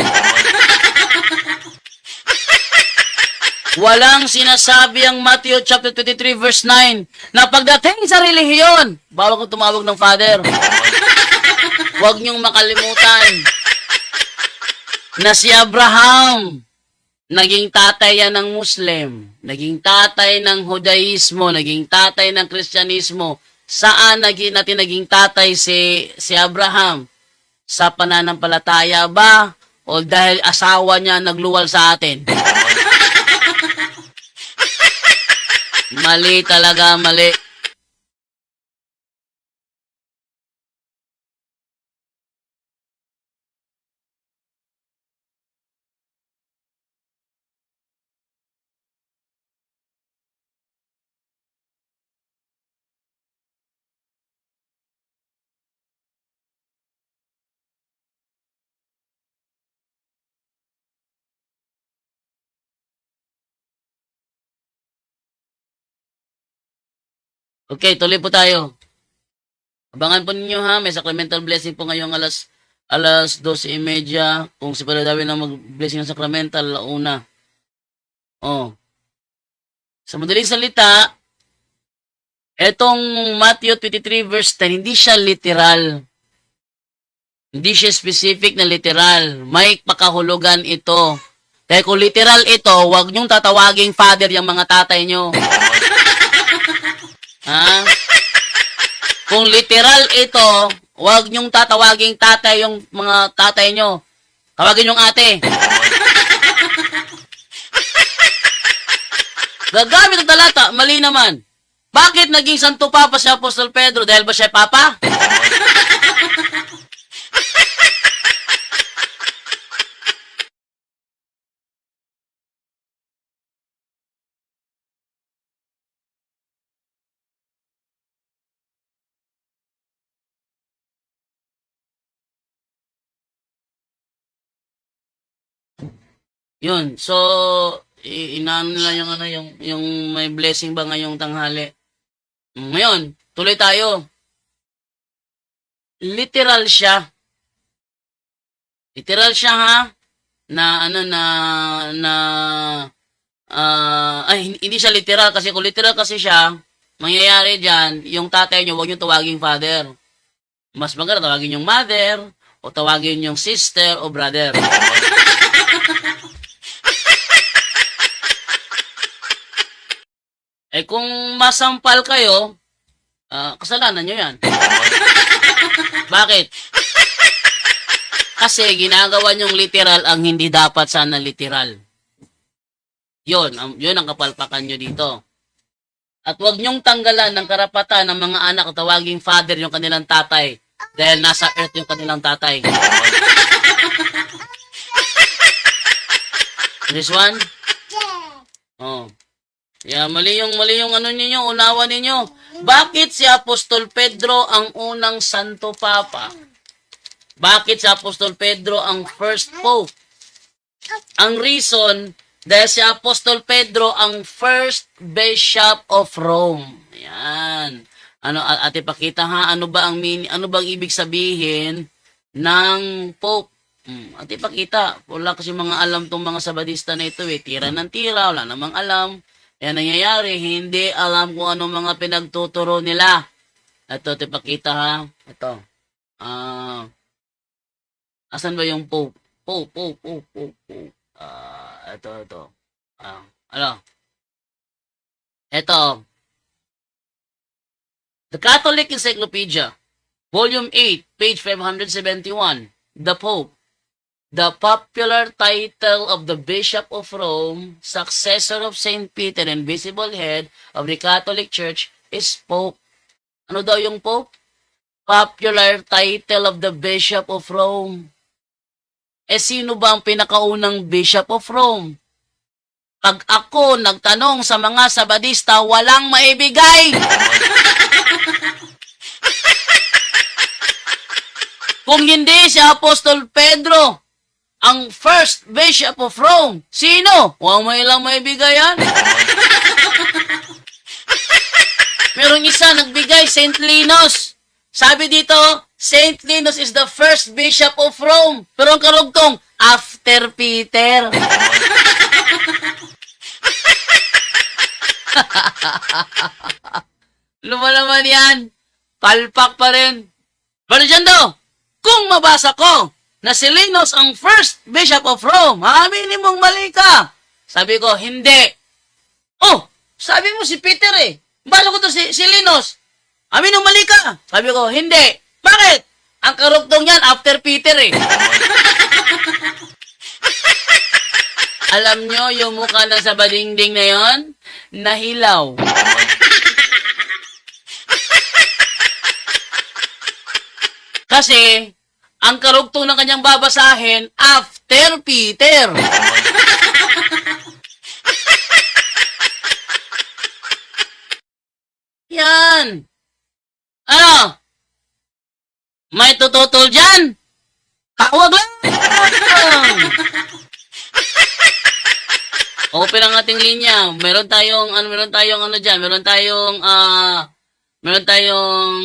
Walang sinasabi ang Matthew chapter 23 verse 9 na pagdating sa relihiyon, bawal kong tumawag ng father. Huwag niyong makalimutan na si Abraham, naging tatay yan ng Muslim, naging tatay ng Judaismo, naging tatay ng Kristyanismo. Saan naging tatay si Abraham? Sa pananampalataya ba? O dahil asawa niya nagluwal sa atin? Mali talaga, mali. Okay, tuloy po tayo. Abangan po ninyo ha, may sacramental blessing po ngayong alas 12:30. Kung si Padre Darwin na mag-blessing ng sacramental, launa. Oh. Sa madaling salita, etong Matthew 23 verse 10, hindi siya literal. Hindi siya specific na literal. May pakahulugan ito. Kaya kung literal ito, huwag niyong tatawaging father yung mga tatay niyo. Ha? Kung literal ito, huwag niyong tatawaging tatay yung mga tatay nyo. Tawagin yung ate. Gagamit ang talata, mali naman. Bakit naging Santo Papa si Apostol Pedro? Dahil ba siya Papa? Yun. So, inaano nila yung may blessing ba ngayong tanghali. Ngayon, tuloy tayo. Literal siya. Literal siya ha. Hindi siya literal kasi kung literal kasi siya, mangyayari dyan, yung tatay nyo, huwag nyo tawaging father. Mas maganda tawagin yung mother, o tawagin yung sister o brother. Eh kung masampal kayo, kasalanan nyo yan. Bakit? Kasi ginagawa nyong literal ang hindi dapat sana literal. Yun ang kapalpakan nyo dito. At huwag nyong tanggalan ng karapatan ng mga anak tawaging father yung kanilang tatay dahil nasa earth yung kanilang tatay. This one? Oh. Yeah, mali yung ano ninyo, unawa ninyo. Bakit si Apostol Pedro ang unang Santo Papa? Bakit si Apostol Pedro ang first Pope? Ang reason, dahil si Apostol Pedro ang first Bishop of Rome. Ayan. Ate pakita ha, ano bang ibig sabihin ng Pope? Ate pakita, wala kasi mga alam tong mga Sabadista na ito tira ng tira, wala namang alam. Yan nangyayari, hindi alam kung ano mga pinagtuturo nila. Ito, tipakita ha. Ito. Asan ba yung Pope? Pope. Ito. Ito. The Catholic Encyclopedia, Volume 8, page 571. The Pope. The popular title of the Bishop of Rome, successor of Saint Peter and visible head of the Catholic Church, is Pope. Ano daw yung Pope? Popular title of the Bishop of Rome. Eh sino ba ang pinakaunang Bishop of Rome? Pag ako nagtanong sa mga Sabadista, walang maibigay. Kung hindi si Apostol Pedro, ang first Bishop of Rome, sino? Huwag mo ilang maibigay yan. Merong isa nagbigay, Saint Linus. Sabi dito, Saint Linus is the first bishop of Rome. Pero ang karugtong, after Peter. Luma naman yan. Palpak pa rin. Pero dyan daw, kung mabasa ko na si Linus ang first bishop of Rome, aminin mong mali ka. Sabi ko, hindi. Oh, sabi mo si Peter eh. Bala ko to si Linus. Amin ang mali ka. Sabi ko, hindi. Bakit? Ang karugtong yan, after Peter eh. Alam nyo, yung mukha ng sabadingding na yon, nahilaw. Kasi, ang karugtong ng kanyang babasahin, after Peter. Yan. Ano? May tututol dyan? Tawag lang. Open ang ating linya. Meron tayong dyan. Meron tayong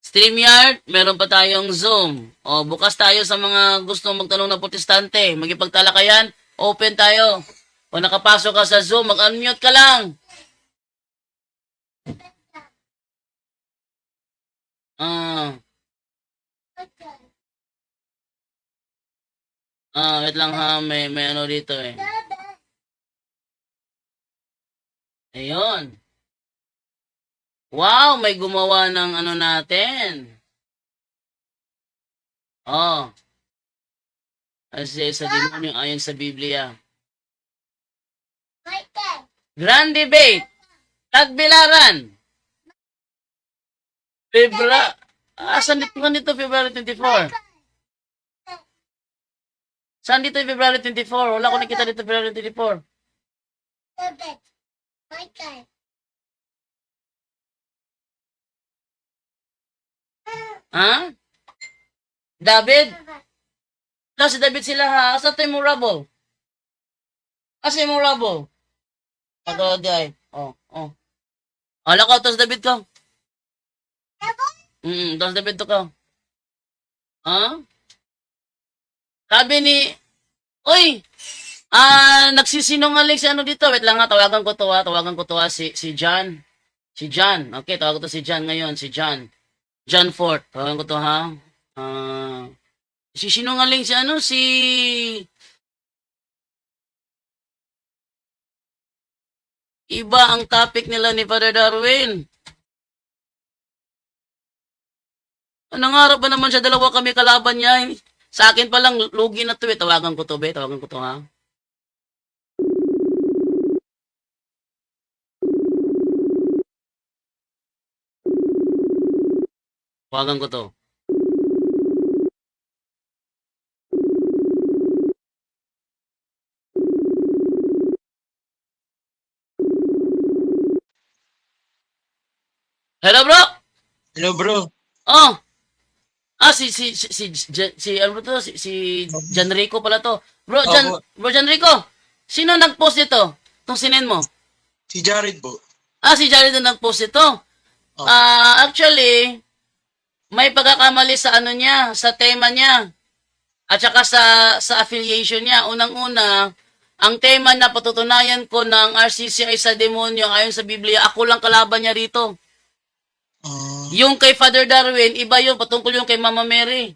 StreamYard, meron pa tayong Zoom. O, bukas tayo sa mga gusto magtanong na protestante. Magipagtalakayan, open tayo. O nakapasok ka sa Zoom, mag-unmute ka lang. Wait lang ha, may ano dito eh. Ayun. Wow, may gumawa ng ano natin. Oh. Kasi sa demonyo ayon sa Biblia. Grand debate. Tagbilaran. Saan dito February 24? Saan dito February 24? Wala ko nakita dito February 24. Ha? David? Si David sila ha. Asa tayo mo rubble? Asa yung rubble? Ito di ay. Oh. Ala ko, ito si David ko. Ito si David to ko. Ha? Sabi ni, Uy! Nagsisinungaling si ano dito. Wait lang ha, tawagan ko to si John. Si John. Okay, tawagan ko to si John ngayon. Si John. John Fort. Tawagan ko to ha. Sinungaling si iba ang topic nila ni Father Darwin. Nangarap ba naman siya, dalawa kami kalaban niya. Sa akin pa lang, lugi na to eh. Tawagan ko to ha. Tawagan ko to. Hello, bro. Hello, bro. Oh. Si ano ba to? Si John Rico pala to. Bro John Rico. Sino nag-post ito? Itong sinen mo? Si Jared po. Si Jared na nag-post ito. Actually, may pagkakamali sa ano niya, sa tema niya. At saka sa affiliation niya. Unang-una, ang tema na patutunayan ko ng RCC ay sa demonyo ayon sa Biblia, ako lang kalaban niya rito. Yung kay Father Darwin, iba yun, patungkol yung kay Mama Mary.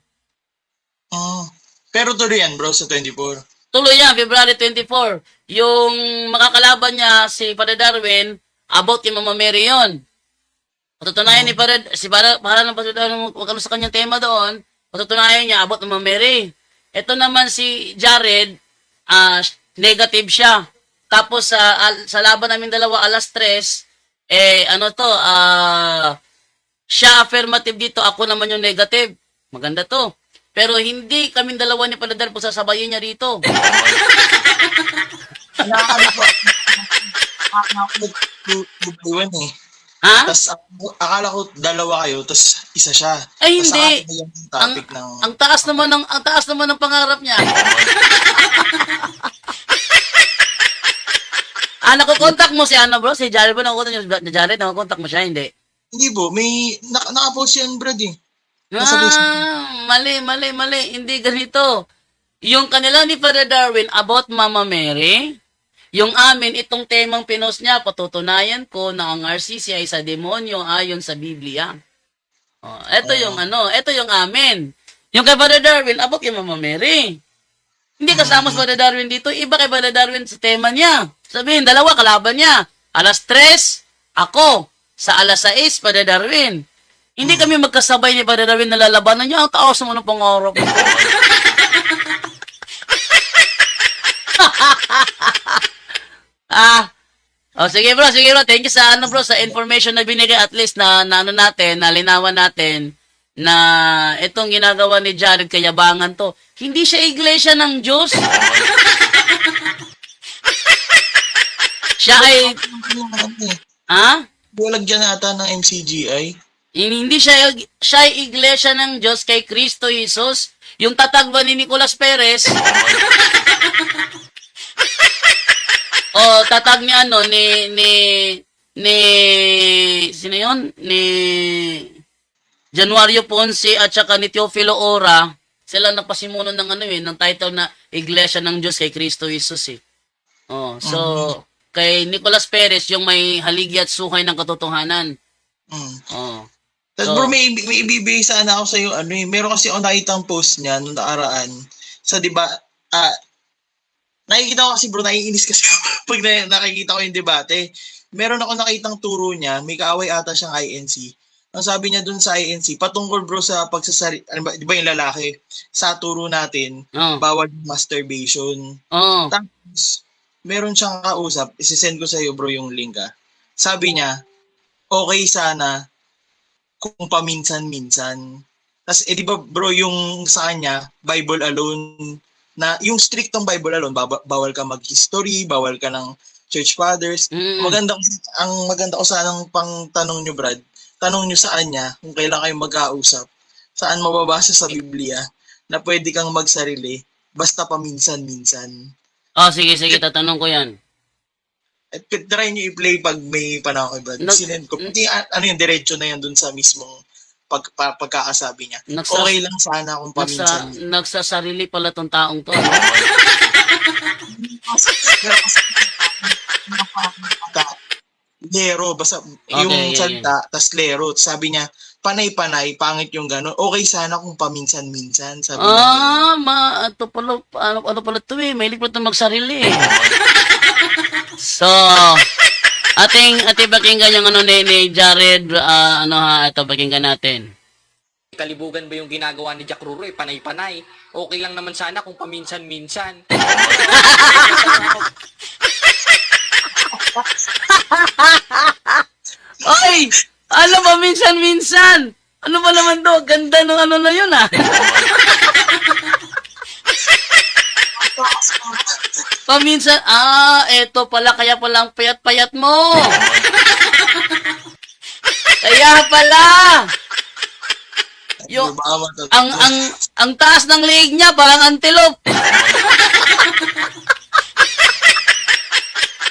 Pero tuloy yan, bro, sa 24. Tuloy yan, February 24. Yung makakalaban niya, si Father Darwin, about kay Mama Mary yun. Patutunayan ni para ng Father Darwin, wag sa kanyang tema doon, patutunayan niya, about Mama Mary. Ito naman si Jared, negative siya. Tapos sa laban namin dalawa, alas 3, siya affirmative dito, ako naman yung negative. Maganda to. Pero hindi kaming dalawa ni Padadar po sasabayin niya rito. Ha? Tapos akala ko dalawa kayo, tapos isa siya. Ay hindi. Ang taas naman ng pangarap niya. Nakukontak mo si ano bro? Si Jared ba nakukontak niyo? Jared, nakukontak mo siya? Hindi. Hindi po, may naka-post yan, Brad eh. Nasa Facebook. Mali. Hindi ganito. Yung kanila ni Father Darwin about Mama Mary, yung amin, itong temang pinost niya, patutunayan ko na ang RCC ay sa demonyo ayon sa Biblia. Oh, ito yung ito yung amin. Yung kay Father Darwin, about kay Mama Mary. Hindi kasama si Father Darwin dito, iba kay Father Darwin sa tema niya. Sabihin, dalawa kalaban niya. Alas 3, ako. Sa alas 6, Father Darwin. Hindi kami magkasabay ni Father Darwin na lalabanan niya. Ang taos mo ng pangarap. Sige bro. Thank you sa bro, sa information na binigay, at least na ano natin, nalinawan natin na itong ginagawa ni Jared, kayabangan to. Hindi siya iglesia ng Diyos. Siya ay Bulag dyan ata ng MCGI. hindi siya ay iglesia ng Diyos kay Kristo Jesus. Yung tatag ba ni Nicolas Perez? Tatag ni sino yun? Ni Januario Ponce at saka ni Teofilo Ora, sila nagpasimuno ng ng title na Iglesia ng Diyos kay Kristo Jesus eh. Kay Nicolas Perez yung may haligi at suhay ng katotohanan. Tapos bro, may ibibigay sana ako sa'yo, meron kasi ako nakitang post niya nung nakaraan. Sa diba, nakikita ko kasi bro, naiinis kasi pag nakikita ko yung debate. Meron ako nakitang turo niya, may kaaway ata siyang INC. Ang sabi niya dun sa INC, patungkol bro sa pagsasari, di ba yung lalaki, sa turo natin, bawal masturbation. Tapos, meron siyang kausap, isisend ko sa'yo bro yung link Sabi niya, okay sana kung paminsan-minsan. Tapos, di ba bro, yung sa kanya, Bible alone, na yung strictong Bible alone, bawal ka mag-history, bawal ka ng church fathers. Ang maganda ko sanang pang tanong nyo, Brad, tanong nyo sa kanya kung kailan kayo mag-ausap, saan mababasa sa Biblia na pwede kang magsarili basta paminsan-minsan. Sige, tatanong ko yan. At try nyo i-play pag may panahon kay Brad. Sinend ko. Hindi, yung diretso na yan dun sa mismong pagkakasabi niya. Okay lang sana kung paminsan. Nagsasarili pala tong taong to. Lero, basta yung salita, tas lero. Sabi niya, panay-panay, pangit yung gano'n. Okay sana kung paminsan-minsan. Sabi niya. Ito pala, ano pala ito may likod na magsarili So, ating pakinggan yung ni Jared, ito pakinggan natin. Kalibugan ba yung ginagawa ni Jack Ruro? Panay-panay. Okay lang naman sana kung paminsan-minsan. Oy! Ano ba minsan-minsan? Ano ba naman to? Ganda nung na yun Paminsan, eto pala, kaya pala ang payat-payat mo. Kaya pala. Yung, ang taas ng liig niya, parang antelope.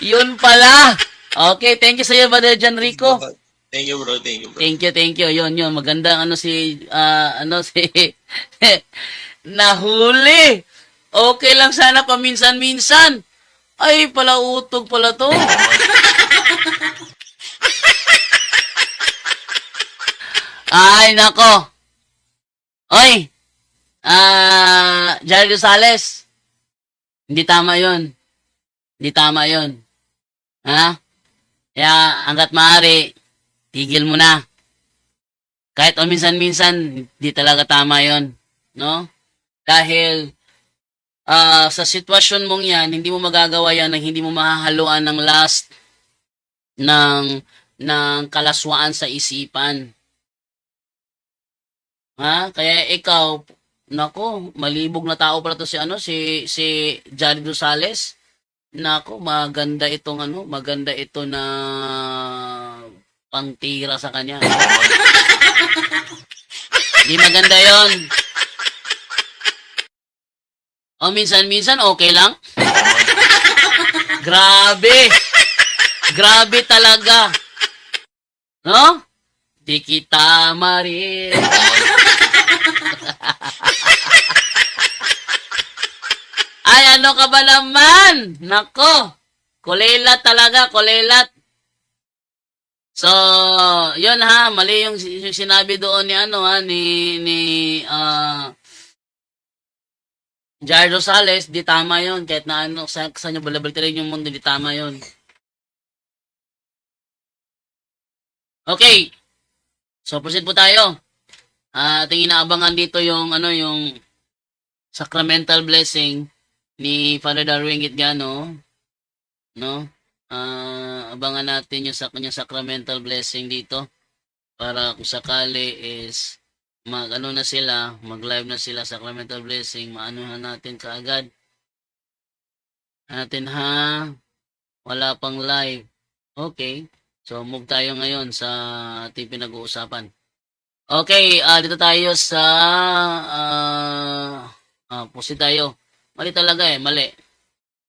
Yun pala. Okay, thank you sa iyo, Brother John Rico. Thank you, bro. Thank you. Yun. Maganda si nahuli. Okay lang sana paminsan-minsan. Ay, pala utog pala to. Ay, nako. Oy. Jared Rosales. Hindi tama 'yon. Ha? Kaya, hanggat maaari, tigil mo na. Kahit minsan-minsan, di talaga tama 'yon, no? Dahil sa sitwasyon mong 'yan, hindi mo magagawa 'yan nang hindi mo mahahaluan ng lust ng kalaswaan sa isipan. Ha? Kaya ikaw, nako, malibog na tao pala to si Jared Rosales. Nako, maganda ito na pangtira sa kanya. Hindi maganda 'yon. Minsan-minsan okay lang. Grabe. Grabe talaga. No? Di kita marin. Ay, ano ka ba naman? Nako. Kulelat talaga, kulelat. So, yun ha, mali yung sinabi doon ni ano ha, ni Jair Rosales, di tama yun. Kahit na ano, sa nyo balabaltirin yung mundo, di tama yun. Okay. So, proceed po tayo. Ating inaabangan dito yung, ano, yung sacramental blessing ni Father Darwin Gitgano. No? Abangan natin yung sa kanyang sacramental blessing dito para kung sakali is mag-ano na sila, mag-live na sila sacramental blessing, maanuhan natin kaagad. Natin ha, wala pang live. Okay, so move tayo ngayon sa ating pinag-uusapan. Okay, dito tayo sa pusi tayo. Mali talaga mali.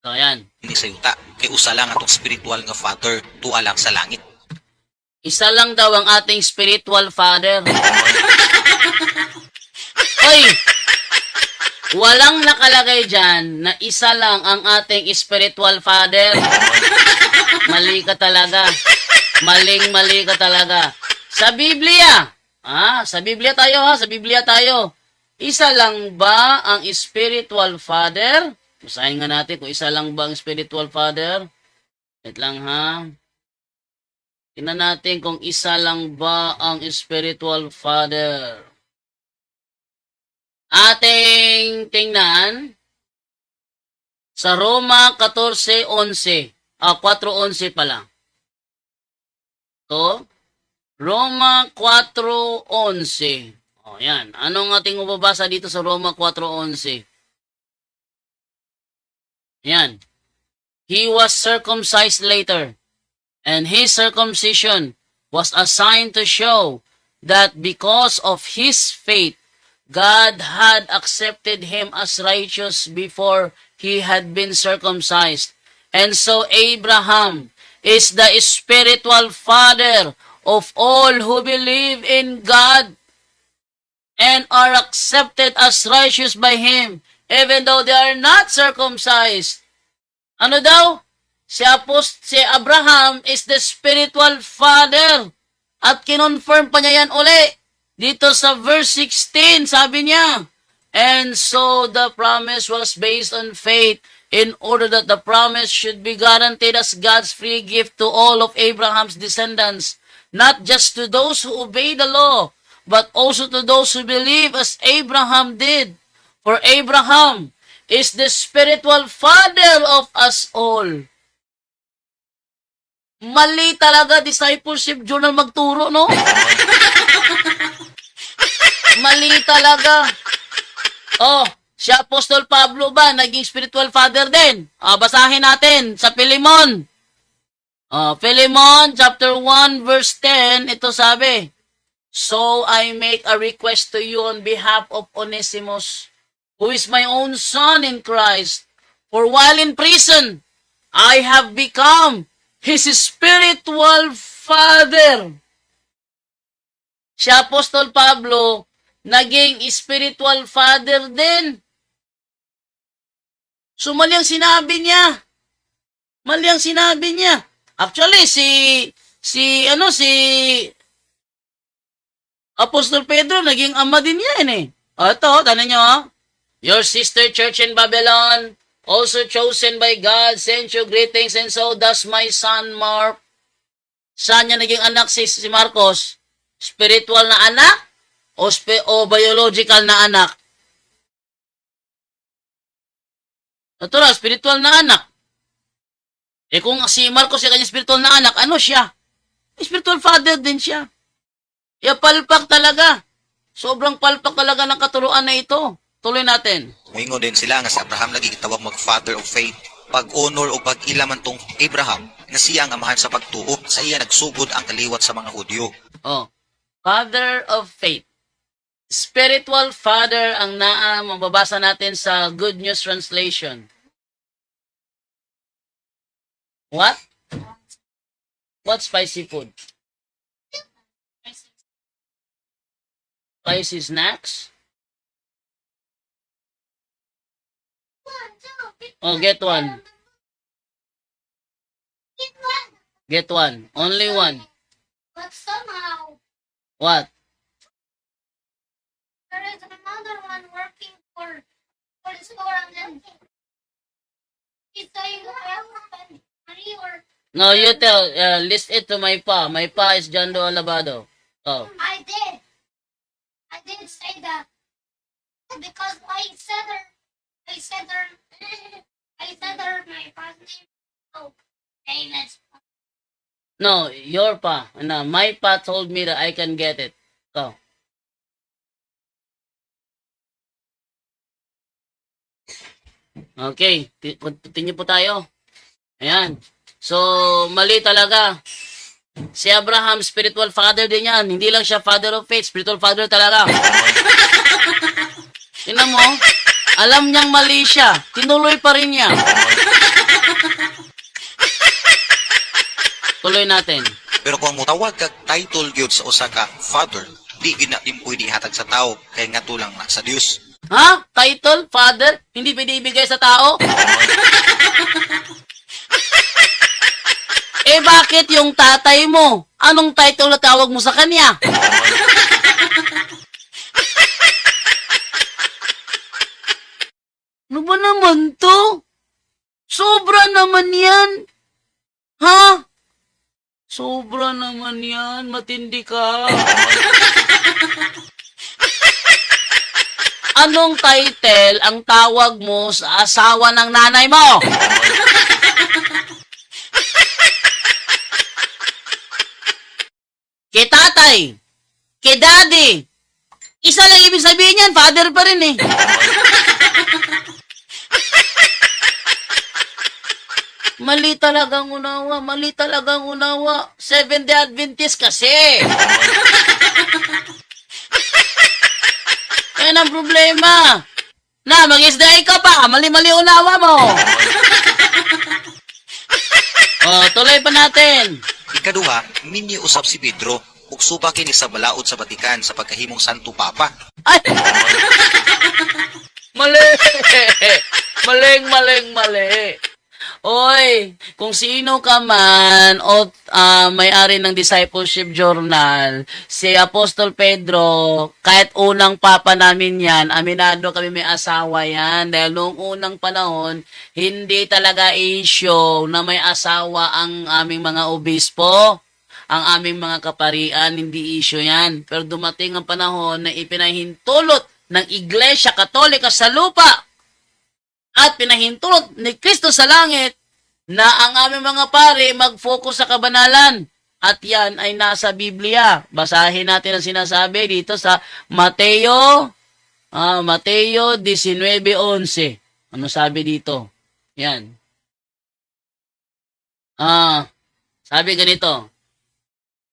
So, ayan. Hindi sa yuta, kay usa lang atong spiritual nga father, tuwa lang sa langit. Isa lang daw ang ating spiritual father. Oy! Walang nakalagay dyan na isa lang ang ating spiritual father. Mali ka talaga. Maling-mali ka talaga. Sa Biblia. Sa Biblia tayo ha. Sa Biblia tayo. Isa lang ba ang spiritual father? Basahin nga natin kung isa lang ba ang spiritual father. Wait lang ha. Tingnan natin kung isa lang ba ang spiritual father. Ating tingnan sa Roma 14:11. 4:11 pala. To Roma 4:11. Yan. Anong ating mababasa dito sa Roma 4:11? Yan. He was circumcised later, and his circumcision was a sign to show that because of his faith, God had accepted him as righteous before he had been circumcised. And so Abraham is the spiritual father of all who believe in God and are accepted as righteous by him, even though they are not circumcised. Ano daw? Si Abraham is the spiritual father. At kinonfirm pa niya yan uli. Dito sa verse 16, sabi niya, and so the promise was based on faith in order that the promise should be guaranteed as God's free gift to all of Abraham's descendants, not just to those who obey the law, but also to those who believe as Abraham did. For Abraham is the spiritual father of us all. Mali talaga, discipleship journal magturo, no? Mali talaga. Si Apostol Pablo ba, naging spiritual father din? Basahin natin sa Philemon. Philemon chapter 1 verse 10, ito sabi, so I make a request to you on behalf of Onesimus, who is my own son in Christ. For while in prison, I have become his spiritual father. Si Apostol Pablo, naging spiritual father din. So, mali ang sinabi niya. Mali ang sinabi niya. Actually, si Apostol Pedro, naging ama din yan Ito, tanan nyo Your sister church in Babylon, also chosen by God, send you greetings, and so does my son Mark. Saan niya naging anak si Marcos? Spiritual na anak? O biological na anak? Natural, spiritual na anak. Kung si Marcos yung kanyang spiritual na anak, ano siya? Spiritual father din siya. Palpak talaga. Sobrang palpak talaga ng katuruan na ito. Tuloy natin. Moingon din sila nga si Abraham lagi gitawag mag-father of faith. Pag-honor o pag-ilaman tong Abraham na siya ang amahan sa pagtuo, sa iya nagsugod ang kaliwat sa mga Hudyo. Father of faith. Spiritual father ang mababasa natin sa Good News Translation. What? What spicy food? Spicy snacks? Oh, get one. Get one. Only one. But somehow, What? there is another one working for the store, and then he's saying, I have to spend money, or No, you tell. List it to my pa. My pa is John Doe Alabado. Oh. I did. I did say that because I said her my first name. Oh, name is. No, your pa. No, my pa told me that I can get it. Oh. Okay, continue po tayo. Ayan. So, mali talaga. Si Abraham, spiritual father din yan. Hindi lang siya father of faith, spiritual father talaga. Tingnan mo, alam niyang mali siya. Tinuloy pa rin niya. Tuloy natin. Pero kung mutawag kag title gyud sa usa ka father, di gid na din pwede ihatag sa tao kay ngadto lang na sa Dios. Ha? Title? Father? Hindi pwede ibigay sa tao? Eh bakit yung tatay mo? Anong title na tawag mo sa kanya? Ano ba naman to? Sobra naman yan. Ha? Sobra naman yan. Matindi ka. Anong title ang tawag mo sa asawa ng nanay mo? Kay tatay, kay daddy. Isa lang ibig sabihin yan, father pa rin eh. Mali talagang unawa, mali talagang unawa. Seventh-day Adventist kasi. Yan ang problema. Na, mag-isday ka pa, mali-mali unawa mo. Oh, tuloy pa natin. Ikaduha, minyo usab si Pedro ug suba kini sa balaod sa Batikan sa pagkahimong Santo Papa. Ay! Mali! Mali. Oy, kung sino ka man o may-ari ng Discipleship Journal, si Apostol Pedro, kahit unang papa namin yan, aminado kami may asawa yan. Dahil noong unang panahon, hindi talaga issue na may asawa ang aming mga obispo, ang aming mga kaparian, hindi issue yan. Pero dumating ang panahon na ipinahintulot ng Iglesia Katolika sa lupa at pinahintulot ni Kristo sa langit na ang aming mga pare mag-focus sa kabanalan. At yan ay nasa Biblia. Basahin natin ang sinasabi dito sa Mateo 19:11. Ano sabi dito? Yan. Sabi ganito.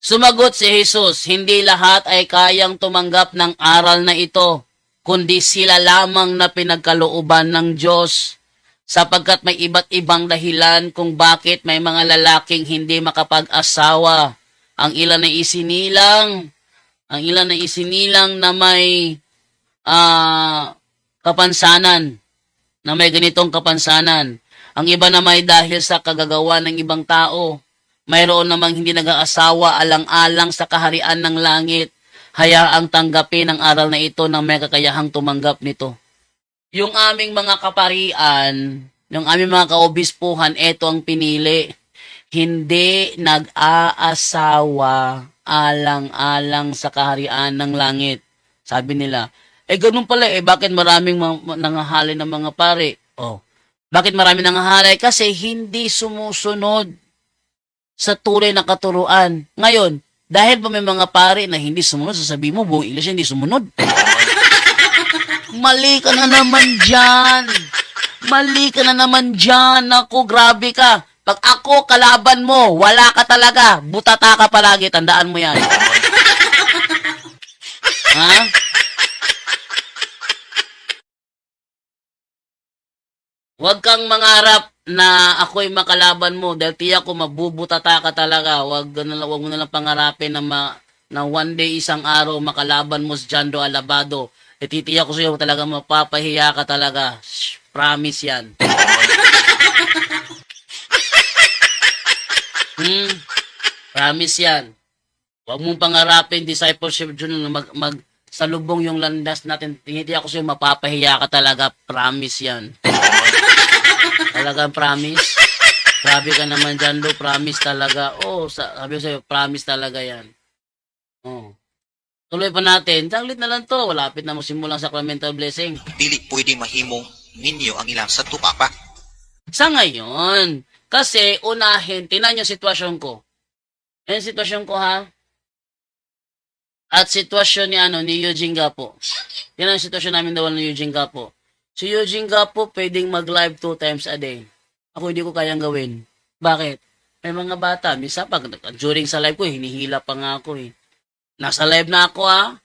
Sumagot si Jesus, hindi lahat ay kayang tumanggap ng aral na ito, kundi sila lamang na pinagkalooban ng Diyos, sapagkat may iba't ibang dahilan kung bakit may mga lalaking hindi makapag-asawa. Ang ilan ay isinilang na may kapansanan, na may ganitong kapansanan. Ang iba na may dahil sa kagagawa ng ibang tao. Mayroon namang hindi nag-aasawa alang-alang sa kaharian ng langit. Hayaang tanggapin ang aral na ito ng may kakayahang tumanggap nito. Yung aming mga kaparian, yung aming mga kaobispuhan, ito ang pinili. Hindi nag-aasawa alang-alang sa kaharian ng langit. Sabi nila, ganun pala bakit maraming nangahalay ng mga pare? Bakit maraming nangahalay? Kasi hindi sumusunod sa tunay na katuruan. Ngayon, dahil ba may mga pare na hindi sumunod, sasabihin mo, buong iglesia hindi sumunod. Mali ka na naman dyan. Naku, grabe ka. Pag ako kalaban mo, wala ka talaga. Butata ka palagi, tandaan mo yan. Ha? Huwag kang mangarap na ako'y makalaban mo dahil tiyak ko mabubutata ka talaga. Huwag mo na lang pangarapin na one day, isang araw, makalaban mo si Jando Alabado. Titiyak ko sa'yo talaga mapapahiya ka talaga. Shh, promise yan. Promise yan. Huwag mong pangarapin, discipleship journal, na salubong yung landas natin. Tinitiyak ko sa'yo, mapapahiya ka talaga. Promise yan. Talagang promise. Grabe ka naman dyan, Lo. Promise talaga. Sabi ko sa'yo, promise talaga yan. Tuloy pa natin. Saglit na lang to. Malapit na magsimulang sacramental blessing. Dili pwede mahimong ninyo ang ilang sa tupapa. Sa ngayon, kasi unahin, tinan yung sitwasyon ko. Yan yung sitwasyon ko, ha? At sitwasyon ni Eugene Gapo. Yan ang sitwasyon namin dawal ni Eugene Gapo. Si Eugene Gapo pwedeng mag-live 2 times a day. Ako hindi ko kayang gawin. Bakit? May mga bata, minsan pag during sa live ko, hinihila pa nga ako eh. Nasa live na ako, ha?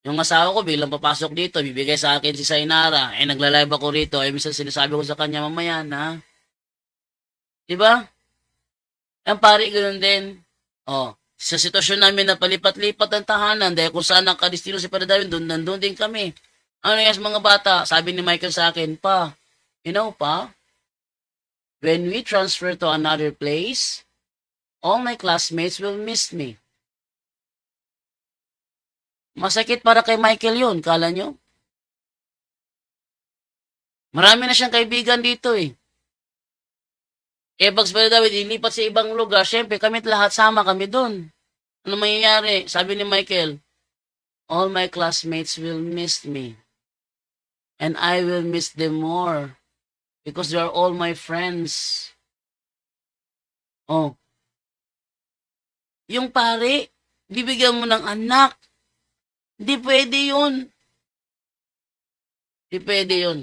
Yung asawa ko biglang papasok dito, bibigay sa akin si Sainara. Nagla-live ako rito. Minsan sinasabi ko sa kanya, mamaya na. Diba? Ang pari, ganoon din. Sa sitwasyon namin na palipat-lipat ang tahanan, dahil kung saan nakadistino si Padre Darwin, nandun din kami. Ano yung mga bata? Sabi ni Michael sa akin, Pa, when we transfer to another place, all my classmates will miss me. Masakit para kay Michael yun, kala nyo? Marami na siyang kaibigan dito eh. Bags Padre David, ilipat sa ibang lugar, syempre kami lahat sama kami doon. Ano mangyayari? Sabi ni Michael, all my classmates will miss me. And I will miss them more. Because they are all my friends. Yung pare, bibigyan mo ng anak. Hindi pwede yun. Hindi pwede yun.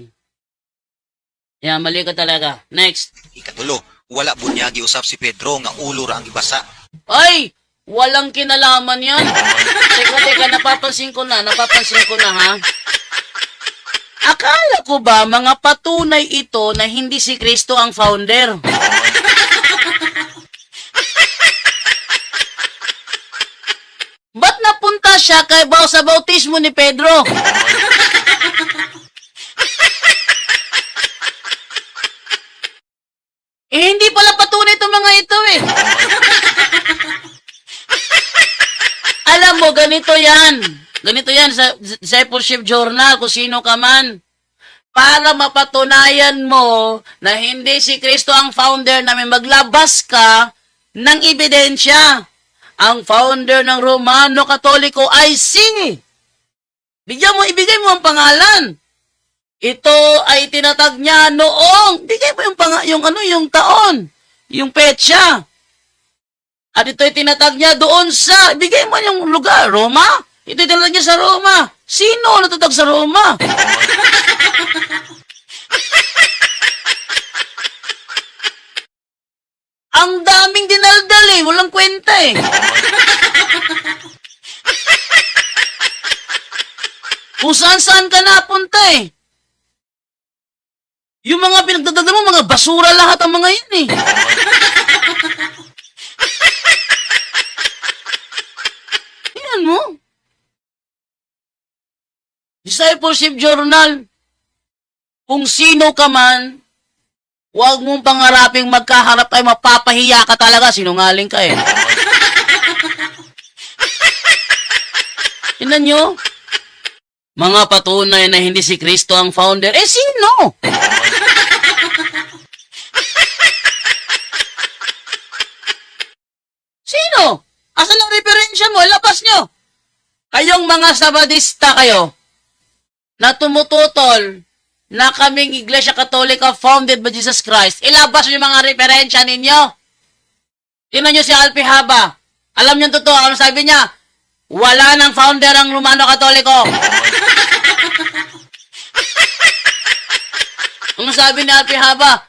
Yan, mali ka talaga. Next. Ikatulo, wala bunyagi usap si Pedro nga ulo ra ang ibasa. Ay! Walang kinalaman yan. Teka, napapansin ko na, ha? Akala ko ba mga patunay ito na hindi si Kristo ang founder? Ba't napunta siya sa bautismo ni Pedro? Hindi pala patunay itong mga ito eh. Alam mo, ganito yan. Ganito yan sa discipleship journal, kung sino ka man. Para mapatunayan mo na hindi si Kristo ang founder namin, maglabas ka ng ebidensya. Ang founder ng Romano Katoliko ay si. Ibigay mo ang pangalan. Ito ay tinatag niya noong, bigay mo yung taon, yung petsa. At ito ay tinatag niya doon sa, bigay mo yung lugar, Roma. Ito ay tinatag niya sa Roma. Sino natatag sa Roma? Ang daming dinaldal eh, walang kwenta eh. Kung saan-saan ka napunta eh. Yung mga pinagdadala mo, mga basura lahat ang mga yun eh. Yan mo. Discipleship journal. Kung sino ka man, huwag mong pangaraping magkaharap ay mapapahiya ka talaga. Sinungaling ka eh. Tingnan nyo. Mga patunay na hindi si Kristo ang founder. Sino? Sino? Asan ang referensya mo? Labas nyo. Kayong mga sabadista kayo na tumututol na kaming Iglesia Katolika founded by Jesus Christ, ilabas yung mga referensya ninyo. Tingnan nyo si Alpi Haba. Alam nyo totoo, ano sabi niya? Wala nang founder ang Romano Katoliko. Ano sabi ni Alpi Haba?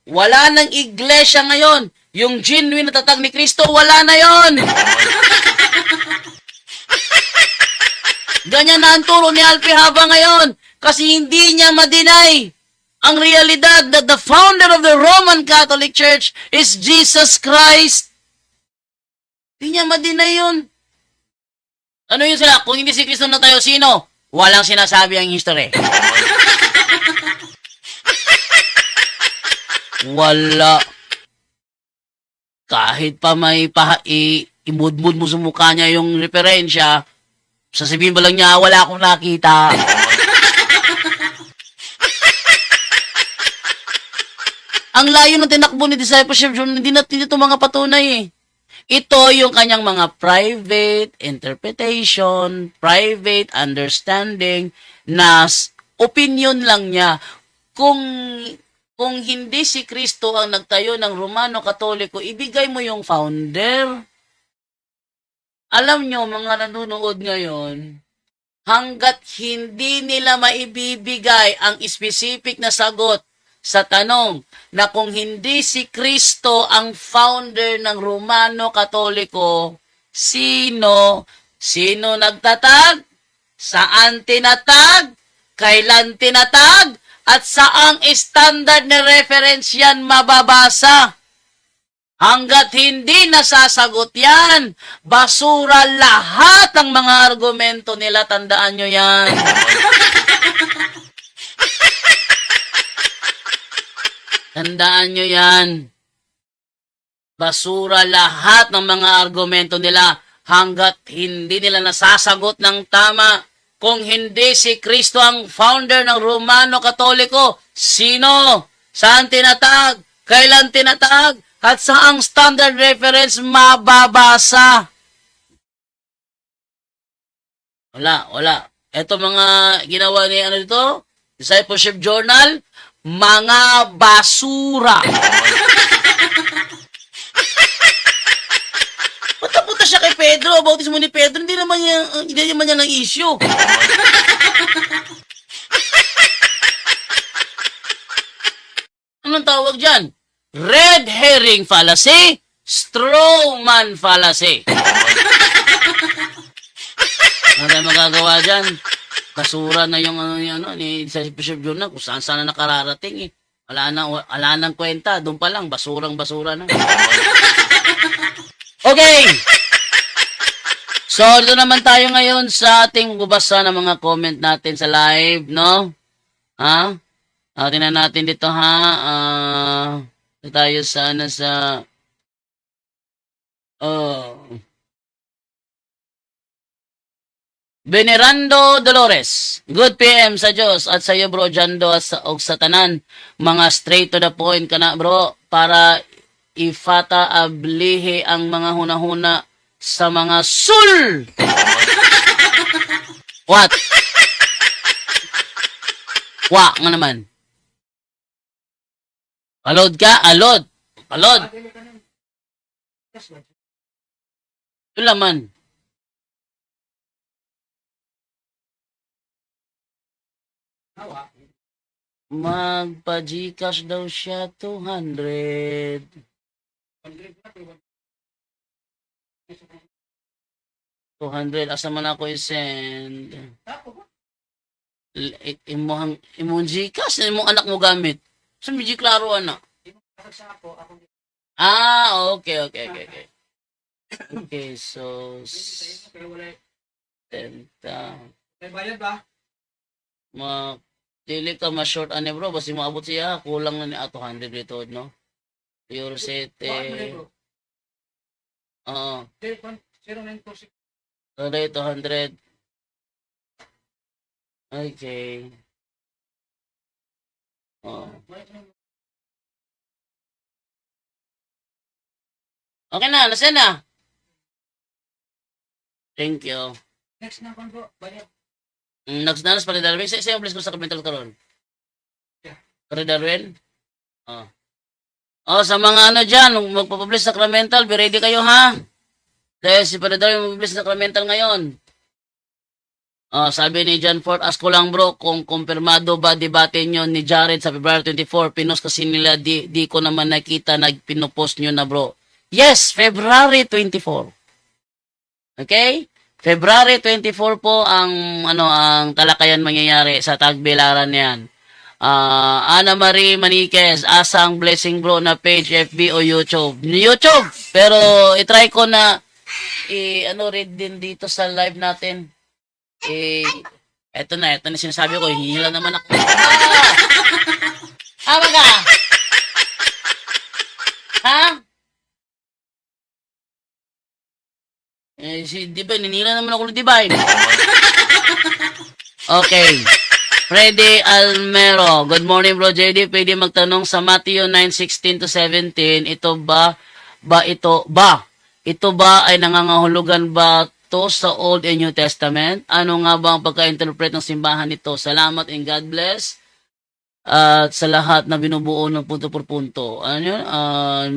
Wala nang iglesia ngayon. Yung genuine na tatag ni Kristo, wala na yon. Ganyan na ang turo ni Alpi Haba ngayon. Kasi hindi niya madinay ang realidad that the founder of the Roman Catholic Church is Jesus Christ. Di niya ma-deny yun. Ano yun sila? Kung hindi si Kristo na tayo, sino? Walang sinasabi ang history. Wala. Kahit pa may imudmud mo sa mukha niya yung referensya, sasabihin ba lang niya, wala akong nakita. Ang layo ng tinakbo ni discipleship, hindi natin ito mga patunay eh. Ito yung kanyang mga private interpretation, private understanding, na opinion lang niya. Kung hindi si Kristo ang nagtayo ng Romano Katoliko, ibigay mo yung founder. Alam nyo, mga nanonood ngayon, hanggat hindi nila maibibigay ang specific na sagot sa tanong na kung hindi si Kristo ang founder ng Romano Katoliko, sino? Sino nagtatag? Saan tinatag? Kailan tinatag? At saang standard na reference yan mababasa? Hanggat hindi nasasagot yan, basura lahat ang mga argumento nila. Tandaan nyo yan. Tandaan nyo yan. Basura lahat ng mga argumento nila hanggat hindi nila nasasagot ng tama. Kung hindi si Kristo ang founder ng Romano Katoliko, sino? Saan tinatag? Kailan tinatag? At saang standard reference mababasa? Wala. Ito mga ginawa ni ano dito, Discipleship Journal, mga basura. Punta siya kay Pedro, bautismo ni Pedro, hindi naman niya ng issue. Anong tawag dyan? Red herring fallacy, straw man fallacy. Ano tayo magagawa dyan? Basura na yung ni Discipleship Journal kung saan sana nakararating eh. Wala nang kwenta, doon pa lang, basura na. Okay! So, dito naman tayo ngayon sa ating bubasa ng mga comment natin sa live, no? Ha? Tingnan natin dito, ha? Dito tayo sana sa... Venerando Dolores, good PM sa Diyos at sa iyo bro Jando at sa tanan. Mga straight to the point ka na bro para ifata ablihe ang mga hunahuna sa mga sul. What? Wa nga naman. Alod ka? Alod. Ito laman. Magpa-Gcash daw siya 200. 200 asa man ako i-send. Imong Gcash, imong anak mo gamit. Sa medyo klaro anak. Okay. Okay, so tenta. May bayad ba? Dili ka ma-short ane bro, basta maabot siya, kulang na ni 200 dito, no? Pure sete. Oo. 0946. So, 200. Okay. Okay na, nasa na. Thank you. Next na bro, bayad. Nagsnanas pa rin Darwin. Sa yung place ko sa Kapital karon. Kare Darwin? Sa mga ano dyan, magpapublish sa Sacramental, be ready kayo ha? Dahil si Padre Darwin magpapublish sa Sacramental ngayon. Sabi ni John Ford, ask ko lang bro, kung kumpirmado ba debate nyo ni Jared sa February 24, pinost kasi nila, di ko naman nakita, nagpinopost nyo na bro. Yes, February 24. Okay? February 24 po ang talakayan mangyayari sa Tagbilaran niyan. Ana Marie Maniquez, asang blessing bro na page, FB o YouTube? YouTube! Pero itry ko na read din dito sa live natin. Eto na sinasabi ko, hihila naman ako. Ka! Ha? Di ba, ninila naman ako ng Divine. Okay. Freddy Almero. Good morning, bro JD. Pwede magtanong sa Matthew 9:16 to 17. Ito ba ay nangangahulugan ba to sa Old and New Testament? Ano nga ba ang pagka-interpret ng simbahan nito? Salamat and God bless. At sa lahat na binubuo ng punto por punto. Ano yun?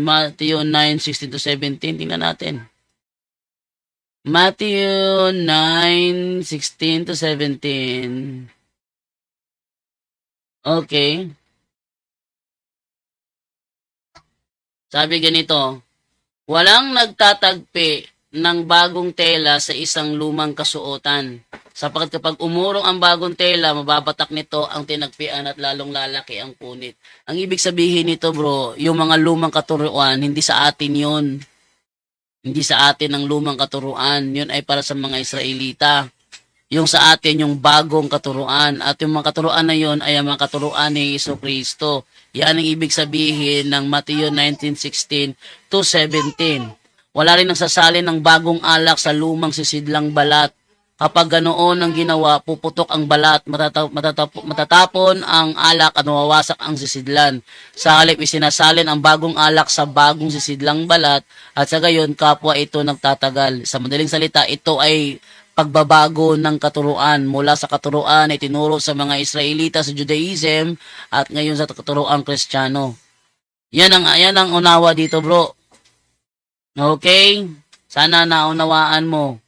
Matthew 9:16 to 17. Tingnan natin. Matthew 9:16 to 17. Okay. Sabi ganito, walang nagtatagpi ng bagong tela sa isang lumang kasuotan. Sapagkat kapag umurong ang bagong tela, mababatak nito ang tinagpian at lalong lalaki ang punit. Ang ibig sabihin nito, bro, yung mga lumang katuruan, hindi sa atin yun. Hindi sa atin ang lumang katuruan. Yun ay para sa mga Israelita. Yung sa atin, yung bagong katuruan. At yung mga katuruan na yun ay ang mga katuruan ni Jesucristo. Yan ang ibig sabihin ng Matthew 19:16 to 17. Wala rin nagsasalin ng bagong alak sa lumang sisidlang balat. Kapag ganoon ang ginawa, puputok ang balat, matatapon ang alak at mawawasak ang sisidlan. Sa halip, isinasalin ang bagong alak sa bagong sisidlang balat at sa gayon, kapwa ito nagtatagal. Sa madaling salita, ito ay pagbabago ng katuruan mula sa katuruan ay tinuro sa mga Israelita sa Judaism at ngayon sa katuruan Kristiyano. Yan ang unawa dito, bro. Okay? Sana naunawaan mo.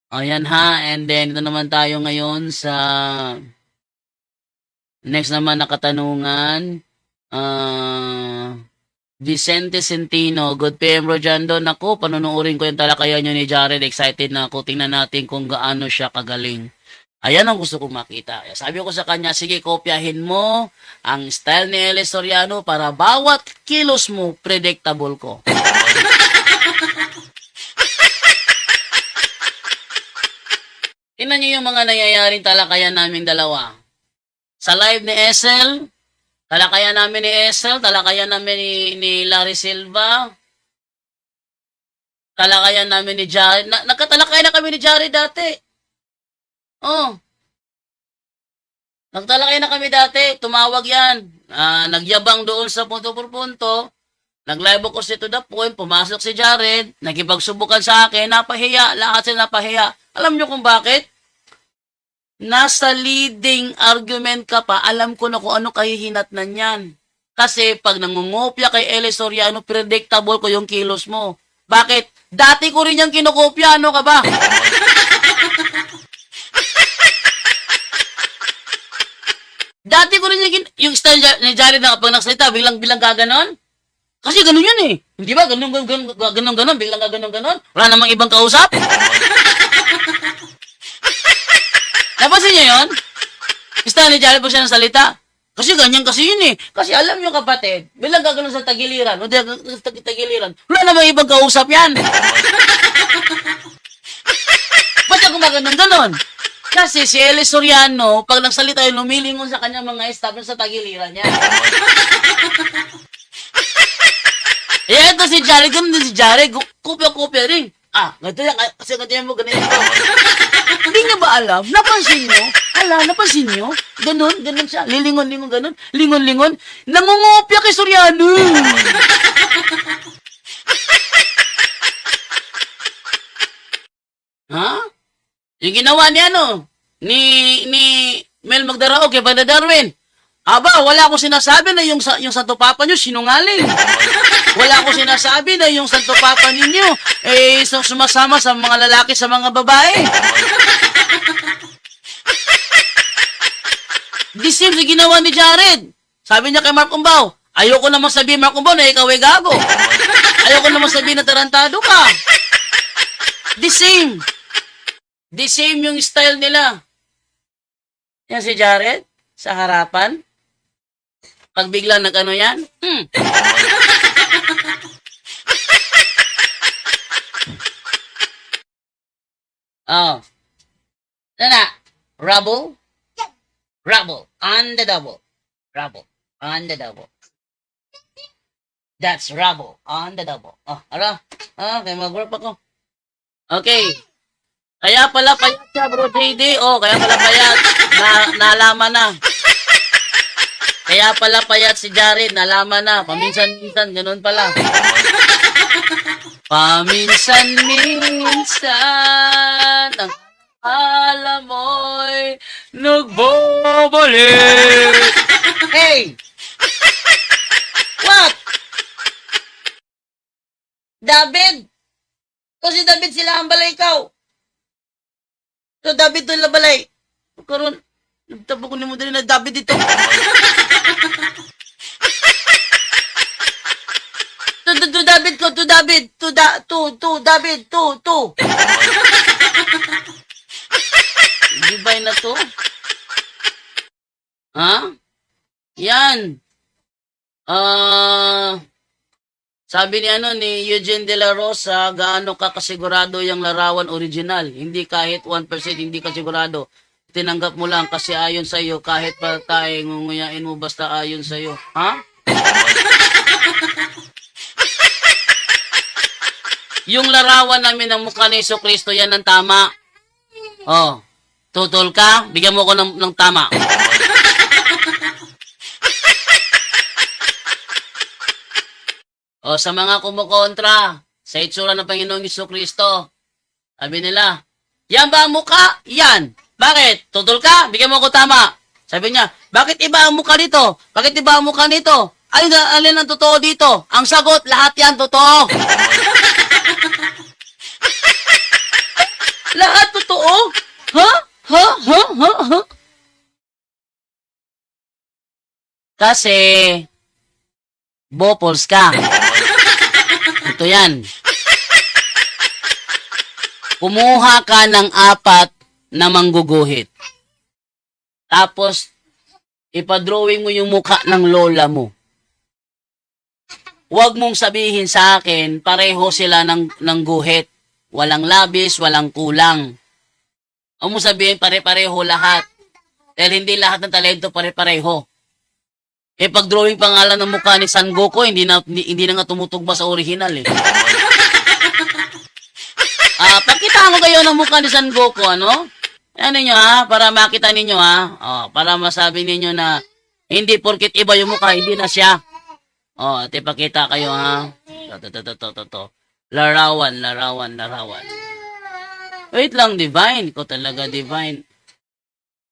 Ayan ha, and then ito naman tayo ngayon sa next naman na katanungan. Vicente Centino, good PM bro Jando. Naku, panunuorin ko yung talakayan nyo ni Jared. Excited na ako. Tingnan natin kung gaano siya kagaling. Ayan ang gusto kong makita. Sabi ko sa kanya, sige, kopyahin mo ang style ni Elis Soriano para bawat kilos mo, predictable ko. Tingnan nyo yung mga nangyayaring talakayan naming dalawa. Sa live ni Esel, talakayan namin ni Esel, talakayan namin ni Larry Silva, talakayan namin ni Jared. Nagkatalakay na kami ni Jared dati. Oh. Nagtalakay na kami dati, tumawag yan. Nagyabang doon sa punto por punto. Nag-live ako to the point, pumasok si Jared, nakipagsubukan sa akin, napahiya, lahat sila napahiya. Alam nyo kung bakit? Nasa leading argument ka pa, alam ko na kung ano kahihinatnan yan. Kasi pag nangungopya kay Elis Soriano, predictable ko yung kilos mo. Bakit? Dati ko rin yung kinukopya, ano ka ba? Dati ko rin yung style ni Jared na kapag nagsalita, bilang gaganon. Kasi ganun yun eh. Hindi ba? Ganun, biglang gaganon. Wala namang ibang kausap. Napansin niyo yun? Style ni Jared pag siya salita. Kasi ganyan kasi yun eh. Kasi alam nyo kapatid, bilang gaganon sa tagiliran, o sa tagiliran, wala namang ibang kausap yan. Ba't siya gumaganon? Kasi si Elis Soriano, pag nagsalita yun, lumilingon sa kanyang mga staff sa tagiliran niya. Eto si Jared, ganun din si Jared, kopya-kopya rin. Ganito yan, kasi ganito yan mo, ganito yan mo. Hindi niya ba alam? Napansin niyo? Napansin niyo? Ganun siya. Lilingon-lingon, ganun. Lingon-lingon. Nangungopya kay Soriano. Ha? Yung ginawa ni ni Mel Magdarao kay Banda Darwin. Aba, wala akong sinasabi na yung Santo Papa nyo sinungaling. Wala akong sinasabi na yung Santo Papa ninyo sumasama sa mga lalaki sa mga babae. The same sa ginawa ni Jared. Sabi niya kay Mark Umbaw, ayoko namang sabihin Mark Umbaw na ikaw ay gago. Ayoko namang sabihin na tarantado ka. The same. The same yung style nila. Yan si Jared sa harapan. Pag bigla nag-ano yan, Oh. Ano na? Rubble? Rubble. On the double. Rubble. On the double. That's rubble. On the double. Oh, ala. Okay, mag-work ako. Okay. Kaya pala payat siya, bro JD. Oh, kaya pala payat. Nalaman na. Kaya pala payat si Jared. Nalaman na. Paminsan-minsan, ganun pala. Paminsan-minsan, ang alam mo'y nagbabalik. Hey! What? David? Kung si David sila ang balay ikaw. So David doon la balay. Karon, nagtabo ko ni mo din na David dito. To David ko, to David, to David, to. Hindi ba na to? Ha? Yan. Sabi ni Eugene De La Rosa, gaano ka kasigurado yung larawan original? Hindi kahit 1% hindi ka sigurado. Tinanggap mo lang kasi ayon sa iyo, kahit pa tayo ngunguyain mo basta ayon sa iyo. Ha? Yung larawan namin ng mukha ni Jesucristo, yan ang tama. Oh, tutol ka, bigyan mo ko ng tama. O, sa mga kumukontra sa itsura ng Panginoong Jesucristo, sabi nila, yan ba ang mukha? Yan. Bakit? Tutol ka? Bigyan mo ko tama. Sabi niya, bakit iba ang mukha dito? Bakit iba ang mukha dito? Alin ang totoo dito? Ang sagot, lahat yan totoo. Lahat totoo? Ha? Kasi, bopols ka. Ito yan. Kumuha ka ng 4 na mangguguhit. Tapos, ipadrawing mo yung mukha ng lola mo. Huwag mong sabihin sa akin, pareho sila ng guhit. Walang labis, walang kulang. Huwag mong sabihin, pare-pareho lahat. Dahil hindi lahat ng talento pare-pareho. Pag-drawing pangalan ng mukha ni San Goku, hindi na nga tumutugma sa original eh. Pakita mo kayo ng mukha ni San Goku, ano? Ano nyo ha? Para makita ninyo ha? Para masabi ninyo na hindi porkit iba yung mukha, hindi na siya. Pakita kayo ha? To. Larawan. Wait lang, divine. Ikaw talaga, divine.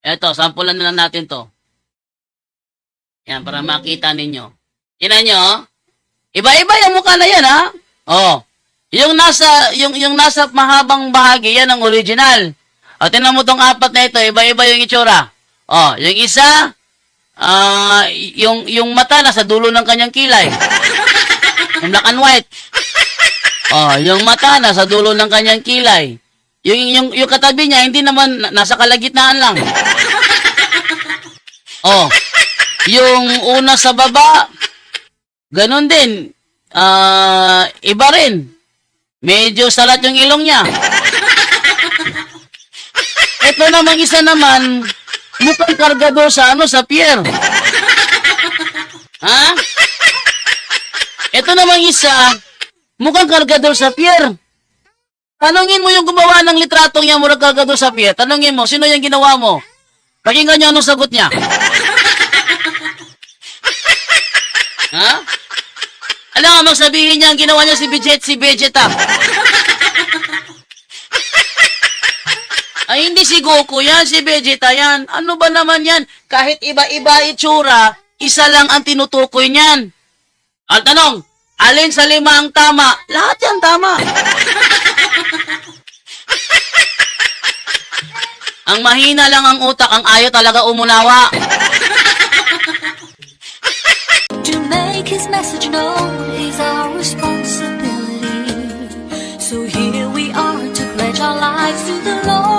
Eto, sampulan na lang natin to. Yan, para makita ninyo. Tingnan nyo, iba-iba yung mukha na yan, ha? Yung nasa mahabang bahagi, yan ang original. Tingnan mo tong 4 na ito, iba-iba yung itsura. Yung isa, yung mata nasa dulo ng kanyang kilay. Yung black and white. Yung mata nasa dulo ng kanyang kilay. Yung katabi niya, hindi naman, nasa kalagitnaan lang. Yung una sa baba, ganun din. Iba rin. Medyo salat yung ilong niya. Ito namang isa naman, mukhang kargador sa pier. Ha? Ito namang isa, mukhang kargador sa pier. Tanungin mo yung gumawa ng litratong yan, mukhang kargador sa pier. Tanungin mo, sino yung ginawa mo? Pakinggan niyo anong sagot niya. Ha? Alam nga, magsabihin niya ang ginawa niya si Vegeta. Ay, hindi si Goku yan, si Vegeta yan. Ano ba naman yan? Kahit iba-iba itsura, isa lang ang tinutukoy niyan. Ang tanong, alin sa 5 ang tama? Lahat yan tama. Ang mahina lang ang utak, ang ayaw talaga umunawa. To make his message known is our responsibility. So here we are to pledge our lives to the Lord.